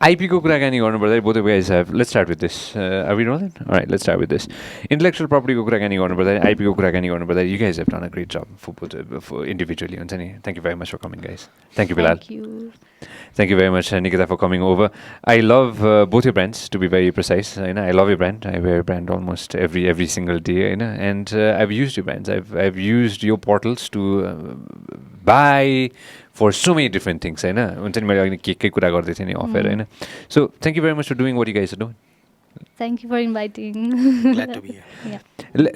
आइपीको कुराकानी गर्नुपर्दा both of guys have let's start with this are we rolling alright let's start with this intellectual प्रपर्टीको कुराकानी गर्नुपर्दा आइपीको कुराकानी गर्नुपर्दा you guys have done a great job for individually हुन्छ नि thank you very much for coming guys thank you Bilal Thank you. Thank you very much, Nikita, for coming over. I love both your brands, to be very precise. I love your brand. I wear your brand almost every single day, and I've used your brands. I've used your portals to buy for so many different things. हुन्छ नि मैले अघि केकै कुरा गर्दै थिएँ नि affair होइन so thank you very much for doing what you guys are doing Thank you for inviting. Glad to be here. Yeah.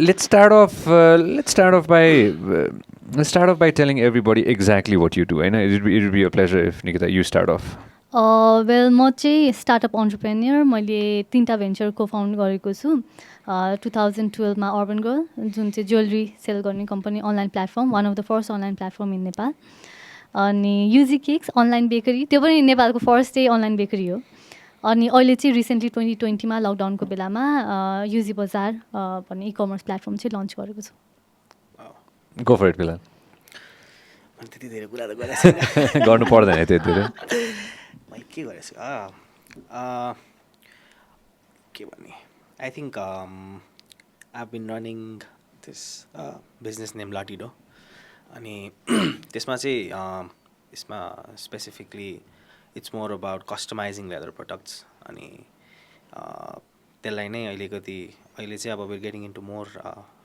Let's start off. Let's start off by telling everybody exactly what you do. It would be a pleasure if Nikita you start off. Well म चाहिँ startup entrepreneur मैले 3टा venture को found गरेको छु 2012मा urban girl जुन चाहिँ jewellery sale गर्ने company online platform one of the first online platform in Nepal अनि युजी केक्स अनलाइन बेकरी त्यो पनि नेपालको फर्स्ट चाहिँ अनलाइन बेकरी हो अनि अहिले चाहिँ रिसेन्टली 2020मा लकडाउनको बेलामा युजी बजार भन्ने इ कमर्स प्लेटफर्म चाहिँ लन्च गरेको छु Go for it, Bilal. मैले त्यति धेरै कुरा त गरेको छैन गर्नु पर्दैन त्यति धेरै मैले के गरेको छु के भन्ने I think I been running this business name Latido अनि त्यसमा चाहिँ यसमा specifically it's more about customising leather products अनि त्यसलाई नै अहिले चाहिँ अब we're getting into more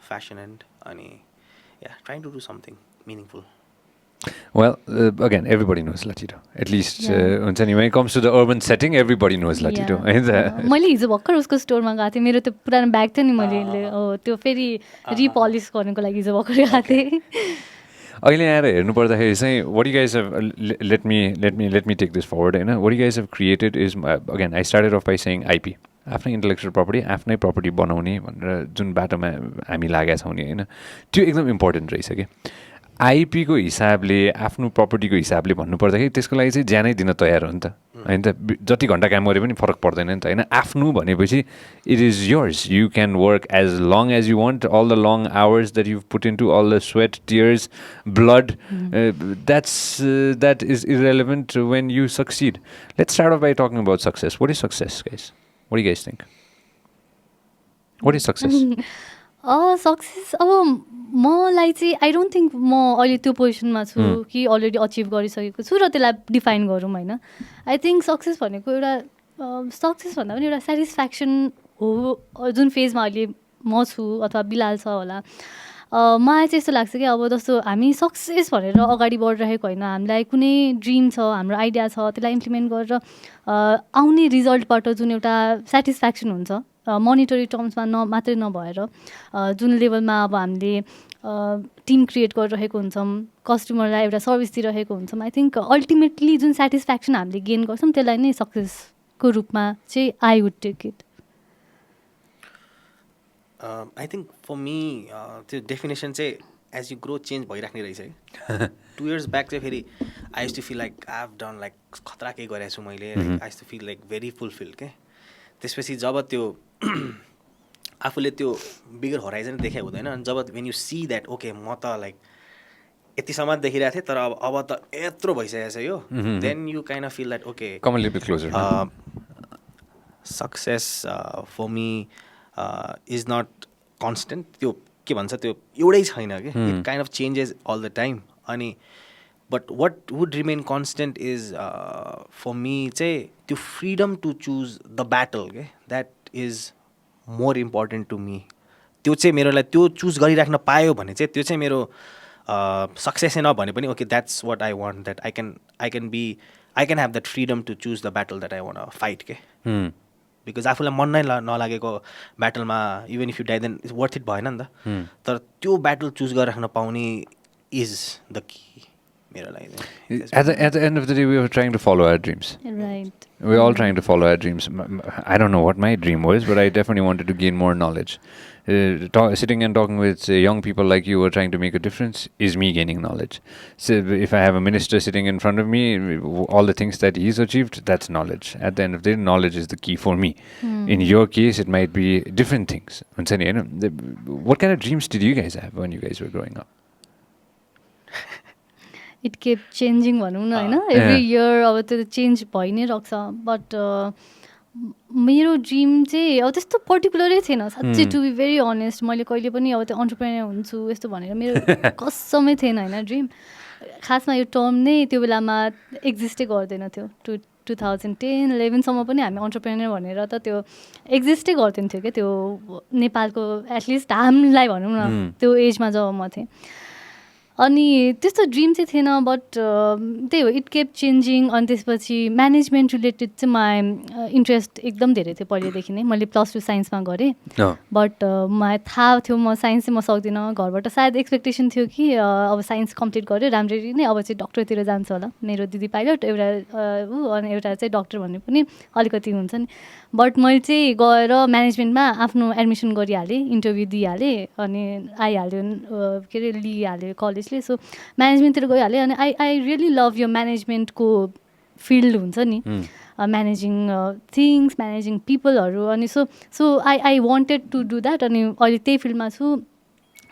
fashion and अनि या trying to do something meaningful Well, again, everybody knows Latito. At least, Yeah. when it comes to the urban setting, everybody knows Latito. मैले हिजो भर्खर उसको स्टोरमा गएको थिएँ मेरो त्यो पुरानो ब्याग थियो नि मैले त्यो फेरि रिपलिस गर्नुको लागि हिजो भर्खर गएको थिएँ अहिले आएर हेर्नु पर्दाखेरि चाहिँ what you guys have let me take this forward होइन what you guys have created is again I started off by saying IP आफ्नै इन्टेलेक्चुअल प्रपर्टी आफ्नै प्रपर्टी बनाउने भनेर जुन बाटोमा हामी लागेका छौँ नि होइन त्यो एकदम इम्पोर्टेन्ट रहेछ कि आइपीको हिसाबले आफ्नो प्रपर्टीको हिसाबले भन्नुपर्दाखेरि त्यसको लागि चाहिँ ज्यानै दिन तयार हो नि त होइन त जति घन्टा काम गरे पनि फरक पर्दैन नि त होइन आफ्नो भनेपछि it is yours you can work as long as you want all the long hours that you put in to all the sweat tears blood that is irrelevant when you succeed let's start off by talking about success what is success guys what you guys think what is success success अब मलाई चाहिँ I don't think म अहिले त्यो पोजिसनमा छु कि already achieve गरिसकेको छु र त्यसलाई डिफाइन गरौँ होइन आई थिङ्क सक्सेस भनेको एउटा सक्सेस भन्दा पनि एउटा सेटिस्फ्याक्सन हो जुन फेजमा अहिले म छु अथवा बिलाल छ होला मलाई चाहिँ यस्तो लाग्छ कि अब जस्तो हामी सक्सेस भनेर अगाडि बढिरहेको होइन हामीलाई कुनै ड्रिम छ हाम्रो आइडिया छ त्यसलाई इम्प्लिमेन्ट गरेर आउने रिजल्टबाट जुन एउटा सेटिस्फ्याक्सन हुन्छ मोनिटरी टर्म्समा मात्रै नभएर जुन लेभलमा अब हामीले टिम क्रिएट गरिरहेको हुन्छौँ कस्टमरलाई एउटा सर्भिस दिइरहेको हुन्छौँ आई थिङ्क अल्टिमेटली जुन सेटिस्फ्याक्सन हामीले गेन गर्छौँ त्यसलाई नै सक्सेसको रूपमा चाहिँ I would take it I think for me त्यो डेफिनेसन चाहिँ एज यु ग्रो चेन्ज भइराख्ने रहेछ है 2 years ब्याक चाहिँ फेरि I use to feel like I have done like खतरा केही गरेको छु मैले I use to feel like very fulfilled के त्यसपछि जब त्यो आफूले त्यो बिगर होराइजन देखाएको हुँदैन अनि जब when you see that okay म त लाइक यतिसम्म देखिरहेको थिएँ तर अब त यत्रो भइसकेको छ यो then you kind of feel that okay success for me is not constant त्यो के भन्छ त्यो एउटै छैन कि it kind of changes all the time अनि but what would remain constant is for me चाहिँ त्यो freedom to choose the battle के that is more important to me त्यो चाहिँ मेरोलाई त्यो चुज गरिराख्न पायो भने चाहिँ त्यो चाहिँ मेरो सक्सेसै नभने पनि okay that's what I want that I can have that freedom to choose the battle that I want fight के बिकज आफूलाई मन नै नलागेको ब्याटलमा even if you die then worth it भएन नि त तर त्यो ब्याटल चुज गरिराख्न पाउने इज द की मेरो लागि At the end of the day, we were trying to follow our dreams. Right We're all trying to follow our dreams. I don't know what my dream was, but I definitely wanted to gain more knowledge. Sitting and talking with young people like you who are trying to make a difference is me gaining knowledge. So if I have a minister sitting in front of me, all the things that he's achieved, that's knowledge. At the end of the day, knowledge is the key for me. In your case, it might be different things. What kind of dreams did you guys have when you guys were growing up? It keep changing भनौँ न होइन every year अब त्यो change भइ नै रहेछ but मेरो dream चाहिँ अब त्यस्तो पर्टिकुलरै थिएन साँच्चै टु बी भेरी अनेस्ट मैले कहिले पनि अब त्यो अन्टरप्रेनर हुन्छु यस्तो भनेर मेरो कसमै थिएन होइन ड्रिम खासमा यो टर्म नै त्यो बेलामा एक्जिस्टै गर्दैन थियो 2010-11सम्म पनि हामी अन्टरप्रेनर भनेर त त्यो एक्जिस्टै गर्दैन थियो क्या त्यो नेपालको एटलिस्ट हामीलाई भनौँ न त्यो एजमा जब म थिएँ अनि त्यस्तो ड्रिम चाहिँ थिएन बट त्यही हो इट केप चेन्जिङ अनि त्यसपछि म्यानेजमेन्ट रिलेटेड चाहिँ मलाई इन्ट्रेस्ट एकदम धेरै थियो पहिलेदेखि नै मैले +2 साइन्समा गरेँ बट मलाई थाहा थियो म साइन्स चाहिँ म सक्दिनँ घरबाट सायद एक्सपेक्टेसन थियो कि अब साइन्स कम्प्लिट गर्यो राम्ररी नै अब चाहिँ डक्टरतिर जान्छ होला मेरो दिदी पाइलट एउटा अनि एउटा चाहिँ डक्टर भन्ने पनि अलिकति हुन्छ नि बट मैले चाहिँ गएर म्यानेजमेन्टमा आफ्नो एडमिसन गरिहालेँ इन्टरभ्यू दिइहालेँ अनि आइहाल्यो के अरे लिइहाल्यो कलेजले सो म्यानेजमेन्टतिर गइहालेँ अनि आई रियली लभ यो म्यानेजमेन्टको फिल्ड हुन्छ नि म्यानेजिङ थिङ्स म्यानेजिङ पिपलहरू अनि so I wanted to do that अनि अहिले त्यही फिल्डमा छु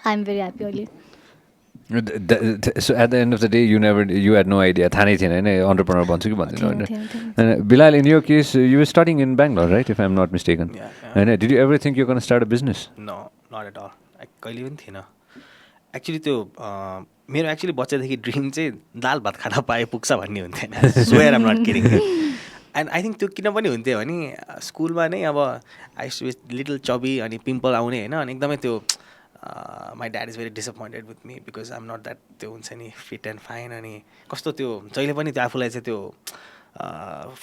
आई एम भेरी ह्याप्पी अहिले So at the end of the day, you had no idea. थाहा नै थिएन होइन अन्टरप्रेनर भन्छु कि भन्दैन होइन Bilal, in your case, you were studying in Bangalore, right? If I'm not mistaken. होइन Did you ever think you're going to start a business? No, not at all. कहिले पनि थिएन एक्चुली त्यो मेरो एक्चुली बच्चादेखि ड्रिम चाहिँ दाल भात खान पाए पुग्छ भन्ने हुन्थ्यो swear I'm not kidding and I think त्यो किन पनि हुन्थ्यो भने स्कुलमा नै अब I to be little chubby अनि पिम्पल आउने होइन अनि एकदमै त्यो my dad is very disappointed with me because I am not that त्यो हुन्छ नि फिट एन्ड फाइन अनि कस्तो त्यो जहिले पनि त्यो आफूलाई चाहिँ त्यो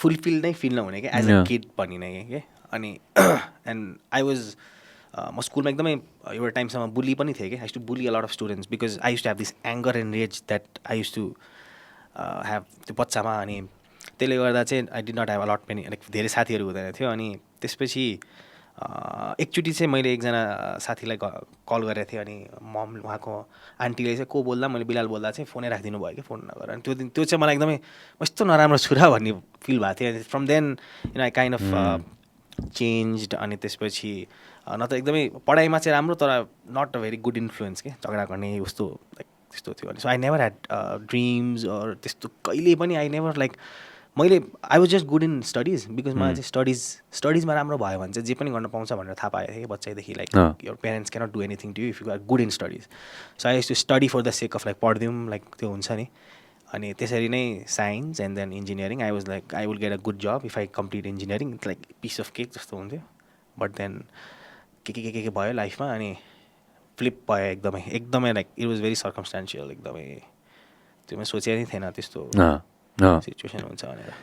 फुलफिल नै फिल नहुने क्या एज अ किड भनिने क्या अनि एन्ड आई वाज म स्कुलमा एकदमै एउटा टाइमसम्म बुली पनि थिएँ कि I to bully a lot of students because I use to have this anger and rage that I use to have त्यो बच्चामा अनि त्यसले गर्दा चाहिँ I did not have a lot many like धेरै साथीहरू हुँदैन थियो अनि त्यसपछि एकचोटि चाहिँ मैले एकजना साथीलाई कल गरेको थिएँ अनि मम उहाँको आन्टीले चाहिँ को बोल्दा मैले बिलाल बोल्दा चाहिँ फोनै राखिदिनु भयो कि फोन नगर अनि त्यो चाहिँ मलाई एकदमै यस्तो नराम्रो छुरा भन्ने फिल भएको थियो from then I kind of change अनि त्यसपछि न त एकदमै पढाइमा चाहिँ राम्रो तर not a very good influence के झगडा गर्ने उस्तो लाइक त्यस्तो थियो अनि so I never had dreams or त्यस्तो कहिले पनि आई नेभर लाइक मैले I was just good in studies because मलाई चाहिँ स्टडिजमा राम्रो भयो भने चाहिँ जे पनि गर्न पाउँछ भनेर थाहा पाएको थिएँ कि बच्चैदेखि like your parents cannot do anything to if you are good in studies so I use to study for the sake of like पढिदिउँ लाइक त्यो हुन्छ नि अनि त्यसरी नै science and then engineering I was like I will get a good job if I complete engineering it's like piece of cake जस्तो हुन्थ्यो but then के भयो लाइफमा अनि फ्लिप भयो एकदमै लाइक इट वाज भेरी सर्कमस्टान्सियल एकदमै त्यो मैले सोचेको नै थिएन त्यस्तो सिचुएसन हुन्छ भनेर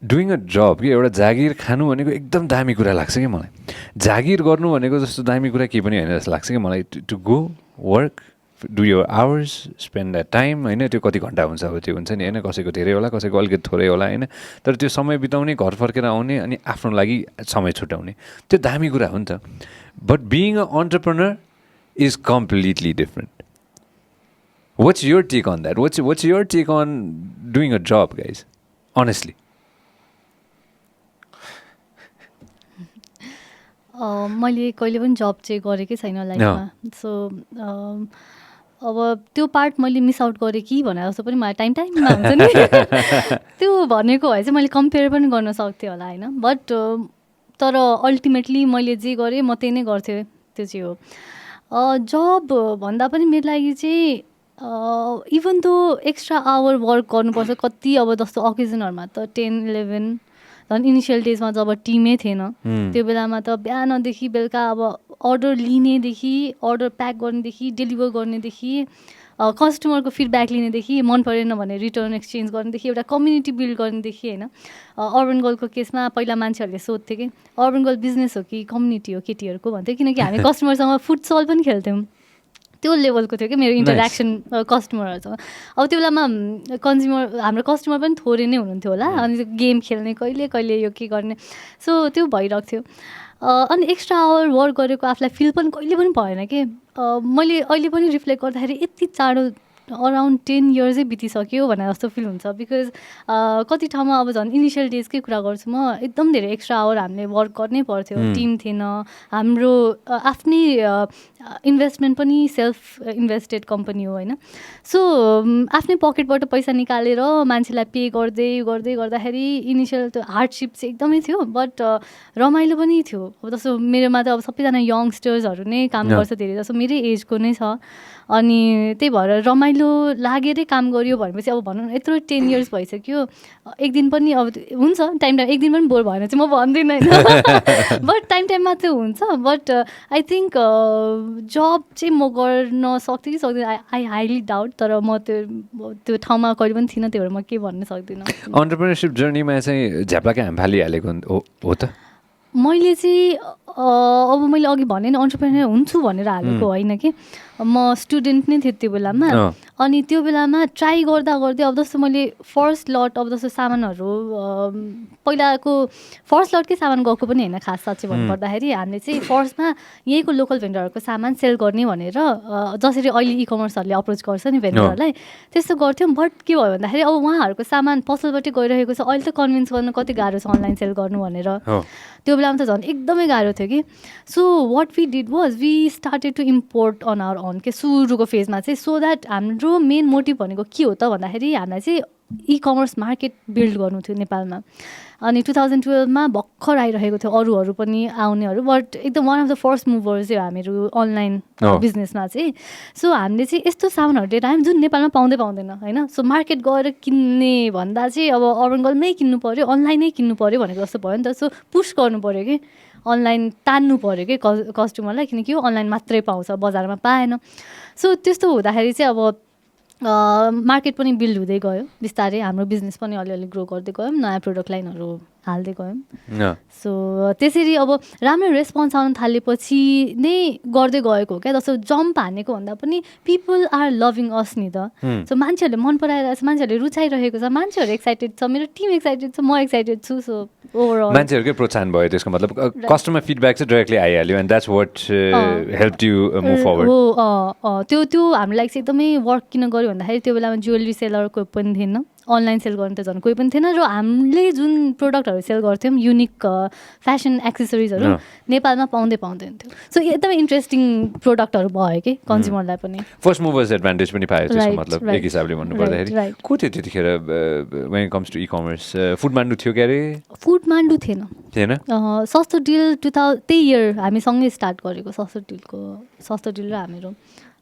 डुइङ अ जब कि एउटा जागिर खानु भनेको एकदम दामी कुरा लाग्छ कि मलाई जागिर गर्नु भनेको जस्तो दामी कुरा केही पनि होइन जस्तो लाग्छ कि मलाई to go work do your hours spend that time होइन त्यो कति घन्टा हुन्छ अब त्यो हुन्छ नि होइन कसैको धेरै होला कसैको अलिकति थोरै होला होइन तर त्यो समय बिताउने घर फर्केर आउने अनि आफ्नो लागि समय छुट्याउने त्यो दामी कुरा हो नि त but being a entrepreneur is completely different What's your take on that? What's your take on doing a job, guys? Honestly. मैले कहिले पनि जब चाहिँ गरेकै छैन लाइफमा सो अब त्यो पार्ट मैले मिस आउट गरेँ कि भनेर जस्तो पनि मलाई टाइममा हुन्छ नि त्यो भनेको भए चाहिँ मैले कम्पेयर पनि गर्न सक्थेँ होला होइन बट तर अल्टिमेटली मैले जे गरेँ म त्यही नै गर्थेँ त्यो चाहिँ हो जब भन्दा पनि मेरो लागि चाहिँ even though extra our work गर्नुपर्छ कति अब जस्तो अकेजनहरूमा त 10-11 झन् इनिसियल डेजमा जब टिमै थिएन त्यो बेलामा त बिहानदेखि बेलुका अब अर्डर लिनेदेखि अर्डर प्याक गर्नेदेखि डेलिभर गर्नेदेखि कस्टमरको फिडब्याक लिनेदेखि मन परेन भने रिटर्न एक्सचेन्ज गर्नेदेखि एउटा कम्युनिटी बिल्ड गर्नेदेखि होइन अर्बन गर्लको केसमा पहिला मान्छेहरूले सोध्थ्यो कि अर्बन गर्ल बिजनेस हो कि कम्युनिटी हो केटीहरूको भन्थ्यो किनकि हामी कस्टमरसँग फुटसल पनि खेल्थ्यौँ त्यो लेभलको थियो कि मेरो इन्टरेक्सन कस्टमरहरूसँग अब त्यो बेलामा हाम्रो कस्टमर पनि थोरै नै हुनुहुन्थ्यो होला अनि गेम खेल्ने कहिले यो के गर्ने सो त्यो भइरहेको थियो अनि एक्स्ट्रा आवर वर्क गरेको आफूलाई फिल पनि कहिले पनि भएन कि मैले अहिले पनि रिफ्लेक्ट गर्दाखेरि यति चाँडो अराउन्ड 10 इयर्सै बितिसक्यो भनेर जस्तो फिल हुन्छ बिकज कति ठाउँमा अब झन् इनिसियल डेजकै कुरा गर्छु म एकदम धेरै एक्स्ट्रा आवर हामीले वर्क गर्नै पर्थ्यो टिम थिएन हाम्रो आफ्नै इन्भेस्टमेन्ट पनि सेल्फ इन्भेस्टेड कम्पनी हो होइन. सो आफ्नै पकेटबाट पैसा निकालेर मान्छेलाई पे गर्दै गर्दै गर्दाखेरि इनिसियल त्यो हार्डसिप चाहिँ एकदमै थियो, बट रमाइलो पनि थियो. अब जस्तो मेरोमा त अब सबैजना यङ्स्टर्सहरू नै काम गर्छ, धेरै जस्तो मेरै एजको नै छ. अनि त्यही भएर रमाइलो लागेरै काम गऱ्यो भनेपछि अब भनौँ न यत्रो 10 years भइसक्यो, एक दिन पनि अब हुन्छ टाइम एक दिन पनि बोर भएन चाहिँ म भन्दिनँ होइन. बट टाइममा चाहिँ हुन्छ. बट आई थिङ्क जब चाहिँ म गर्न सक्थेँ कि सक्दिनँ, आई हाइली डाउट. तर म त्यो ठाउँमा कहिले पनि थिइनँ, त्यही भएर म के भन्न सक्दिनँ. एन्टरप्रेन्योरसिप जर्नीमा चाहिँ झ्याप्लाकै हाम फालिहालेको हो त? मैले चाहिँ अब मैले अघि भने नि एन्टरप्रेन्योर हुन्छु भनेर हालेको होइन कि, म स्टुडेन्ट नै थिएँ त्यो बेलामा. अनि त्यो बेलामा ट्राई गर्दा गर्दै अब जस्तो मैले फर्स्ट लट अब जस्तो सामानहरू पहिलाको फर्स्ट लटकै सामान गएको पनि होइन खास साँच्चै भन्नुपर्दाखेरि. हामीले चाहिँ फर्स्टमा यहीँको लोकल भेन्डरहरूको सामान सेल गर्ने भनेर जसरी अहिले इकमर्सहरूले अप्रोच गर्छ नि भेन्डरहरूलाई त्यस्तो गर्थ्यौँ. बट के भयो भन्दाखेरि अब उहाँहरूको सामान पसलबाटै गइरहेको छ, अहिले त कन्भिन्स गर्न कति गाह्रो छ अनलाइन सेल गर्नु भनेर. त्यो बेलामा त झन् एकदमै गाह्रो थियो कि. So what we did was we started to import on our on के सुरुको फेजमा चाहिँ. सो द्याट हाम्रो मेन मोटिभ भनेको के हो त भन्दाखेरि हामीलाई चाहिँ इकमर्स मार्केट बिल्ड गर्नु थियो नेपालमा. अनि 2012मा भर्खर आइरहेको थियो अरूहरू पनि आउनेहरू, बट एकदम one of the first movers थियो हामीहरू अनलाइन बिजनेसमा चाहिँ. सो हामीले चाहिँ यस्तो सामानहरू लिएर आयौँ जुन नेपालमा पाउँदैन होइन. सो मार्केट गएर किन्ने भन्दा चाहिँ अब अर्बन गर्लमै किन्नु पऱ्यो, अनलाइनै किन्नु पऱ्यो भनेको जस्तो भयो नि त. सो पुस गर्नु पऱ्यो कि अनलाइन तान्नु पऱ्यो कि कस्टमरलाई, किनकि अनलाइन मात्रै पाउँछ बजारमा पाएन. सो त्यस्तो हुँदाखेरि चाहिँ अब मार्केट पनि बिल्ड हुँदै गयो बिस्तारै, हाम्रो बिजनेस पनि अलिअलि ग्रो गर्दै गयौँ, नयाँ प्रोडक्ट लाइनहरू हाल्दै गयौँ. सो त्यसरी अब राम्रो रेस्पोन्स आउन थालेपछि नै गर्दै गएको हो क्या. जस्तो जम्प हानेको भन्दा पनि पिपल आर लभिङ अस नि त. सो मान्छेहरूले मन पराइरहेको छ, मान्छेहरूले रुचाइरहेको छ, मान्छेहरू एक्साइटेड छ, मेरो टिम एक्साइटेड छ, म एक्साइटेड छु. सो ओभरअल मान्छेहरूकै प्रोत्साहन भयो त्यसको मतलब. कस्टमर फिडब्याक चाहिँ डाइरेक्टली आइहाल्यो and that's what help you move forward. हो त्यो हाम्रो लागि चाहिँ एकदमै वर्क किन गर्यो भन्दाखेरि त्यो बेलामा ज्वेलरी सेलर कोही पनि थिएन, अनलाइन सेल गर्नु त झन् कोही पनि थिएन. र हामीले जुन प्रोडक्टहरू सेल गर्थ्यौँ युनिक फ्यासन एक्सेसरिजहरू नेपालमा पाउँदैन थियो. सो एकदमै इन्ट्रेस्टिङ प्रोडक्टहरू भयो कि कन्ज्युमरलाई पनि. फर्स्ट मुभर्स एडभान्टेज पनि पायो त्यसको मतलब एक हिसाबले भन्नुपर्दाखेरि. को थियो त्यतिखेर when it comes to ecommerce? Foodmandu थियो क्या अरे? फुडमान्डु थिएन. सस्तो डिल 2000 त्यही इयर हामी सँगै स्टार्ट गरेको. सस्तो डिल र हामीहरू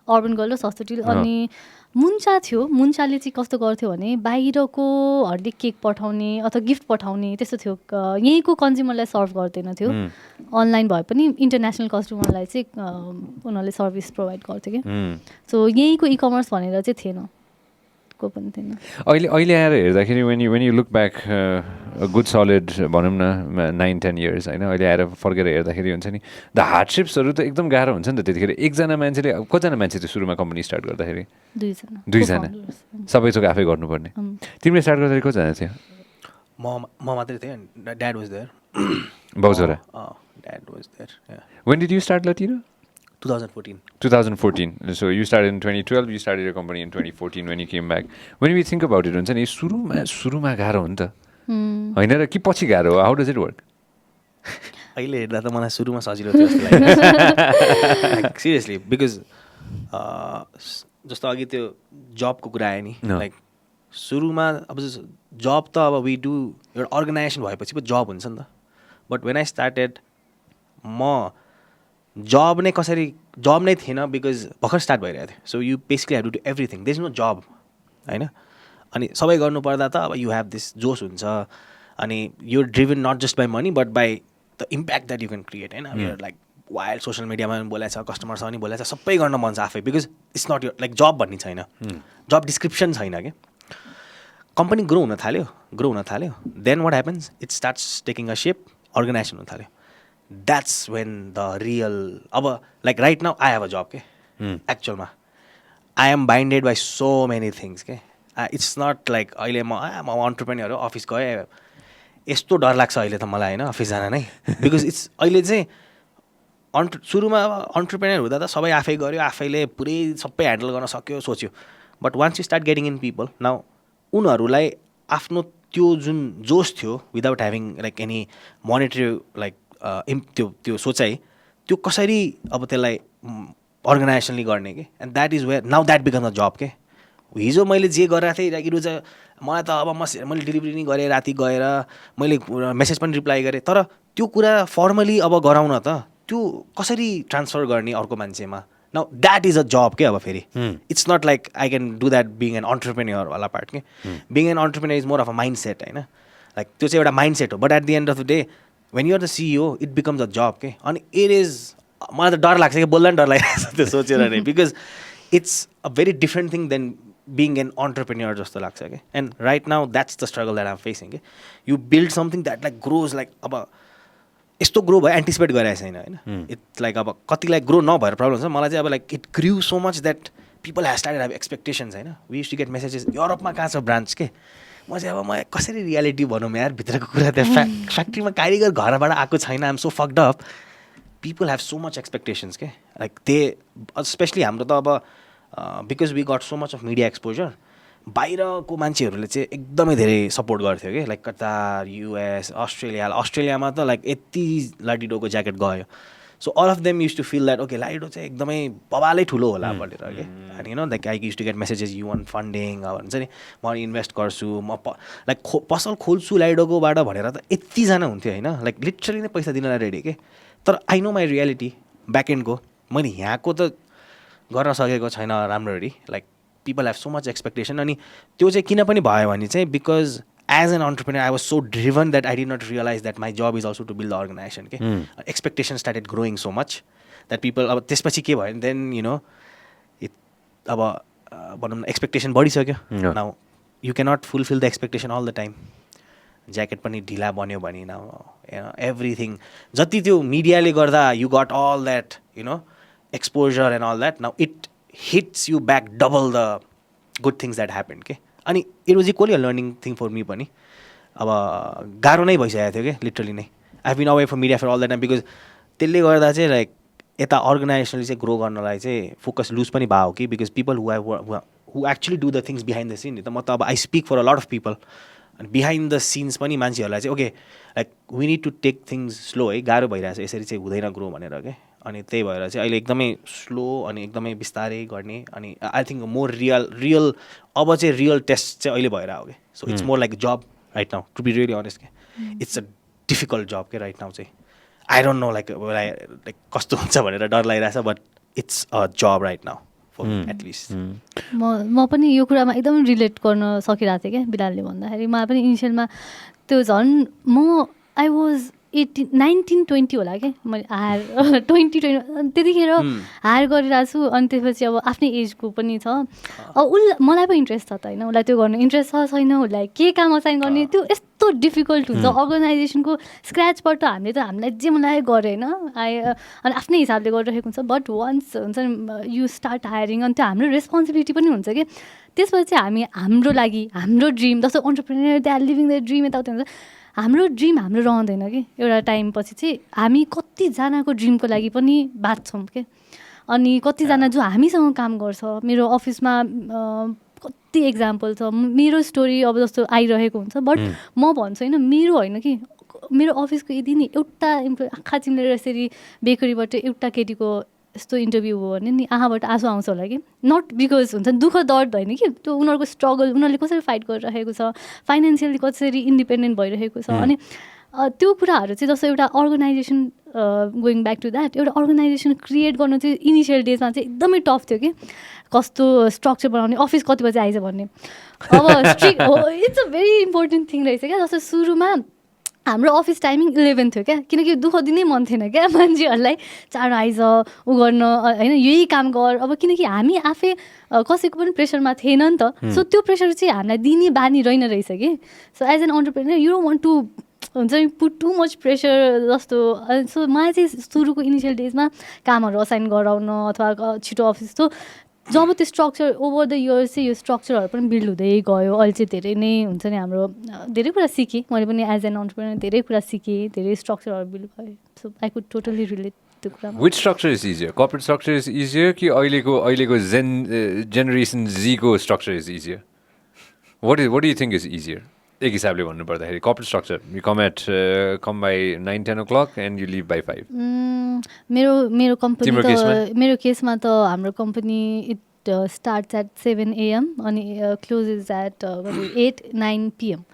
अर्बन गर्ल र सस्तो डिल. अनि मुन्चा थियो. मुन्चाले चाहिँ कस्तो गर्थ्यो भने बाहिरकोहरूले केक पठाउने अथवा गिफ्ट पठाउने त्यस्तो थियो, यहीँको कन्ज्युमरलाई सर्भ गर्दैन थियो. अनलाइन भए पनि इन्टरनेसनल कस्टमरलाई चाहिँ उनीहरूले सर्भिस प्रोभाइड गर्थ्यो कि. सो यहीँको इकमर्स भनेर चाहिँ थिएन, को पनि थिएन. अहिले आएर हेर्दाखेरि when you look back good solid भनौँ न 9-10 years होइन, अहिले आएर फर्केर हेर्दाखेरि हुन्छ नि द हार्डसिप्सहरू त एकदम गाह्रो हुन्छ नि त. त्यतिखेर एकजना मान्छेले कतिजना मान्छे थियो सुरुमा कम्पनी स्टार्ट गर्दाखेरि? 2जना सबै थोक आफै गर्नुपर्ने. तिमीले स्टार्ट गर्दाखेरि कतिजना थियो? म मात्रै थिएँ. Dad was there. बाउजोरा? Dad was there. When did you start लतिरो? 2014. So you started in 2012, you started your company in 2014 when you came back. When we think about it, हुन्छ नि सुरुमा गाह्रो हो नि त होइन र कि पछि गाह्रो हो? How does it work? अहिले हेर्दा त मलाई सुरुमा सजिलो थियो जस्तो लाग्यो सिरियसली. बिकज जस्तो अघि त्यो जबको कुरा आयो नि, लाइक सुरुमा अब जब त अब वी डु एउटा अर्गनाइजेसन भएपछि पो जब हुन्छ नि त. बट वेन आई स्टार्टेड म जब नै थिएन बिकज भर्खर स्टार्ट भइरहेको थियो. So you basically have to do everything, there is no job होइन. अनि सबै गर्नुपर्दा त अब यु हेभ दिस जोस हुन्छ. अनि you driven not just by money but by the impact that you can create होइन. लाइक वाइल्ड सोसियल मिडियामा पनि बोलाएको छ, कस्टमरसँग पनि बोलाएको छ, सबै गर्न मन छ आफै. बिकज इट्स नट यो लाइक जब भन्ने छैन, जब डिस्क्रिप्सन छैन कि. कम्पनी ग्रो हुन थाल्यो then what happens, it starts taking a shape, organisation हुन थाल्यो. द्याट्स वेन द रियल अब like right now I have a job के. एक्चुअलमा I am binded by so many things के. इट्स नट लाइक अहिले म अन्टरप्रेन्योर हो, office गएँ, यस्तो डर लाग्छ अहिले त मलाई होइन अफिस जान नै. बिकज इट्स अहिले चाहिँ सुरुमा अन्टरप्रेन्योर हुँदा त सबै आफै गऱ्यो, आफैले पुरै सबै ह्यान्डल गर्न सक्यो, सोच्यो. But once you start getting in people now, उनीहरूलाई आफ्नो त्यो जुन जोस थियो without having like any monetary like त्यो सोचाइ, त्यो कसरी अब त्यसलाई अर्गनाइजेसनली गर्ने के and that is where now that become a job के हिजो मैले जे गरिरहेको थिएँ लाइक इट वाज मलाई त अब मैले डेलिभरी नि गरेँ राति गएर मैले मेसेज पनि रिप्लाई गरेँ तर त्यो कुरा फर्मली अब गराउन त त्यो कसरी ट्रान्सफर गर्ने अर्को मान्छेमा now that is a job के अब फेरि it's not like I can do that being an entrepreneur वाला पार्ट के being an entrepreneur is more of a mindset होइन लाइक त्यो चाहिँ एउटा माइन्ड सेट हो but at the end of the day when you're the CEO it becomes a job के अनि it is मलाई त डर लाग्छ कि बोल्दा पनि डर लागिरहेको छ त्यो सोचेर नै because it's a very different thing than being an entrepreneur जस्तो लाग्छ कि and right now that's the struggle that I'm facing कि you build something that like grows like अब यस्तो ग्रो भयो एन्टिसिपेट गरेको छैन होइन इट्स लाइक अब कतिलाई ग्रो नभएर प्रब्लम छ मलाई चाहिँ अब like it grew so much that people has started have expectations होइन we use to get messages युरोपमा कहाँ छ ब्रान्च के म चाहिँ अब म कसरी रियालिटी भनौँ यार भित्रको कुरा त्यहाँ फ्याक्ट्रीमा कारिगर घरबाट आएको छैन I'm so fucked up people have so much expectations के लाइक दे स्पेसली हाम्रो त अब because we got so much of media exposure बाहिरको मान्छेहरूले चाहिँ एकदमै धेरै सपोर्ट गर्थ्यो कि लाइक कतार युएस अस्ट्रेलियामा त लाइक यति लाडिडोको ज्याकेट गयो so all of them use to feel that okay Latido चाहिँ एकदमै बबालै ठुलो होला भनेर कि अनि होइन like I use to get messages you won funding अब भन्छ नि म इन्भेस्ट गर्छु म लाइक पसल खोल्छु लाडिडोकोबाट भनेर त यतिजना हुन्थ्यो होइन लाइक लिटरली नै पैसा दिनलाई रेडी के तर आई नो माई रियालिटी ब्याकएन्डको मैले यहाँको त गर्न सकेको छैन राम्ररी like people have so much expectation अनि त्यो चाहिँ किन पनि भयो भने चाहिँ because as an entrepreneur I was so driven that I did not realise that my job is also to build the organisation के expectation started growing so much that people अब त्यसपछि के भयो देन यु नो इट अब भनौँ न expectation बढिसक्यो now you cannot fulfil the expectation all the time jacket पनि ढिला बन्यो भने नाउ एभ्रिथिङ जति त्यो मिडियाले गर्दा you got all that you know exposure and all that now it hits you back double the good things that happen के अनि it was equally a learning thing for me पनि अब गाह्रो नै भइसकेको थियो कि लिटरली नै I been away for media for all the time because त्यसले गर्दा चाहिँ लाइक यता अर्गनाइजेसनली चाहिँ ग्रो गर्नलाई चाहिँ फोकस लुज पनि भयो कि because people who actually do the things behind the scene त म त अब I speak for a lot of people अनि बिहाइन्ड द सिन्स पनि मान्छेहरूलाई चाहिँ okay like we need to take things slow है गाह्रो भइरहेछ यसरी चाहिँ हुँदैन ग्रो भनेर के अनि त्यही भएर चाहिँ अहिले एकदमै स्लो अनि एकदमै बिस्तारै गर्ने अनि आई थिङ्क मोर रियल अब चाहिँ रियल टेस्ट चाहिँ अहिले भएर आयो कि so it's more like job right now to be really honest के इट्स अ डिफिकल्ट जब के राइट नाउ चाहिँ आई डोन्ट नो लाइक कस्तो हुन्छ भनेर डर लागिरहेछ but it's a job right now for at least म पनि यो कुरामा एकदम रिलेट गर्न सकिरहेको थिएँ क्या बिलालले भन्दाखेरि मलाई पनि इनिसियलमा त्यो झन् म आई वाज 19-20 होला क्या मैले हायर 20-20 त्यतिखेर हायर गरिरहेको छु अनि त्यसपछि अब आफ्नै एजको पनि छ अब मलाई पो इन्ट्रेस्ट छ त होइन उसलाई त्यो गर्नु इन्ट्रेस्ट छ छैन उसलाई के काम असाइन गर्ने त्यो यस्तो डिफिकल्ट हुन्छ अर्गनाइजेसनको स्क्रचबाट हामीलाई जे मलाई गरे होइन अनि आफ्नै हिसाबले गरिरहेको हुन्छ बट वन्स हुन्छ नि यु स्टार्ट हायरिङ अनि त्यो हाम्रो रेस्पोन्सिबिलिटी पनि हुन्छ कि त्यसपछि हामी हाम्रो लागि हाम्रो ड्रिम जस्तो entrepreneur they are living the dream यताउता हुन्छ हाम्रो ड्रिम हाम्रो रहँदैन कि एउटा टाइमपछि चाहिँ हामी कतिजनाको ड्रिमको लागि पनि बाँच्छौँ के अनि कतिजना जो हामीसँग काम गर्छ मेरो अफिसमा कति एक्जाम्पल छ मेरो स्टोरी अब जस्तो आइरहेको हुन्छ बट म भन्छु होइन मेरो होइन कि मेरो अफिसको यदि नि एउटा इम्प्लोइ आँखा चिम्लेर यसरी बेकरीबाट एउटा केटीको यस्तो इन्टरभ्यू हो भने नि आँखाबाट आँसु आउँछ होला कि नट बिकज हुन्छ दुःख दर्द होइन कि त्यो उनीहरूको स्ट्रगल उनीहरूले कसरी फाइट गरिरहेको छ फाइनेन्सियली कसरी इन्डिपेन्डेन्ट भइरहेको छ अनि त्यो कुराहरू चाहिँ जस्तो एउटा organisation going back to that एउटा अर्गनाइजेसन क्रिएट गर्न चाहिँ इनिसियल डेजमा चाहिँ एकदमै टफ थियो कि कस्तो स्ट्रक्चर बनाउने अफिस कति बजी आइज भन्ने अब स्ट्रिक्ट हो it's a very important thing रहेछ क्या जस्तो सुरुमा हाम्रो अफिस टाइमिङ 11 थियो क्या किनकि दुःख दिनै मन थिएन क्या मान्छेहरूलाई चाँडो आइज ऊ गर्न होइन यही काम गर अब किनकि हामी आफै कसैको पनि प्रेसरमा थिएन नि त सो त्यो प्रेसर चाहिँ हामीलाई दिने बानी रहेन रहेछ कि so as an entrepreneur you don't want to हुन्छ नि पुट टु मच प्रेसर जस्तो सो मलाई चाहिँ सुरुको इनिसियल डेजमा कामहरू असाइन गराउन अथवा छिटो अफिस जस्तो जब त्यो स्ट्रक्चर ओभर द इयर्स चाहिँ यो स्ट्रक्चरहरू पनि बिल्ड हुँदै गयो अहिले चाहिँ धेरै नै हुन्छ नि हाम्रो धेरै कुरा सिकेँ मैले पनि एज एन अन्टरप्रेन्योर धेरै कुरा सिकेँ धेरै स्ट्रक्चरहरू बिल्ड भयो so I could totally relate त्यो कुरामा which structure is easier corporate structure is easier कि अहिलेको जेनेरेसन जीको structure is easier what do you think is easier एक हिसाबले भन्नुपर्दाखेरि corporate structure you come by 9-10 o'clock and you leave by 5. मेरो company तिम्रो केसमा? मेरो केसमा त हाम्रो company it starts at 7 AM अनि क्लोजेस एट 8-9 PM.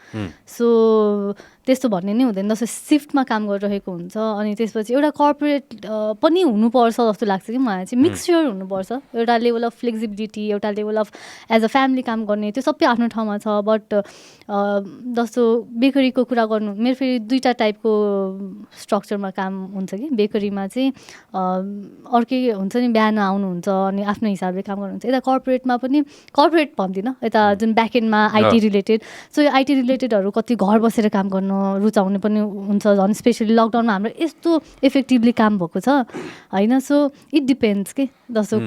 सो त्यस्तो भन्ने नै हुँदैन, जस्तो सिफ्टमा काम गरिरहेको हुन्छ. अनि त्यसपछि एउटा कर्पोरेट पनि हुनुपर्छ जस्तो लाग्छ कि मलाई चाहिँ. मिक्सचर हुनुपर्छ, एउटा लेभल अफ फ्लेक्सिबिलिटी, एउटा level of as a family काम गर्ने, त्यो सबै आफ्नो ठाउँमा छ. बट जस्तो बेकरीको कुरा गर्नु, मेरो फेरि 2टा टाइपको स्ट्रक्चरमा काम हुन्छ कि. बेकरीमा चाहिँ अर्कै हुन्छ नि, बिहान आउनुहुन्छ अनि आफ्नो हिसाबले काम गर्नुहुन्छ. यता कर्पोरेटमा पनि, कर्पोरेट भन्दिनँ, यता जुन ब्याकएन्डमा आइटी रिलेटेड. सो यो आइटी रिलेटेडहरू कति घर बसेर काम गर्न रुचाउने पनि हुन्छ. झन् स्पेसली लकडाउनमा हाम्रो यस्तो इफेक्टिभली काम भएको छ होइन. सो इट डिपेन्ड्स के, जस्तो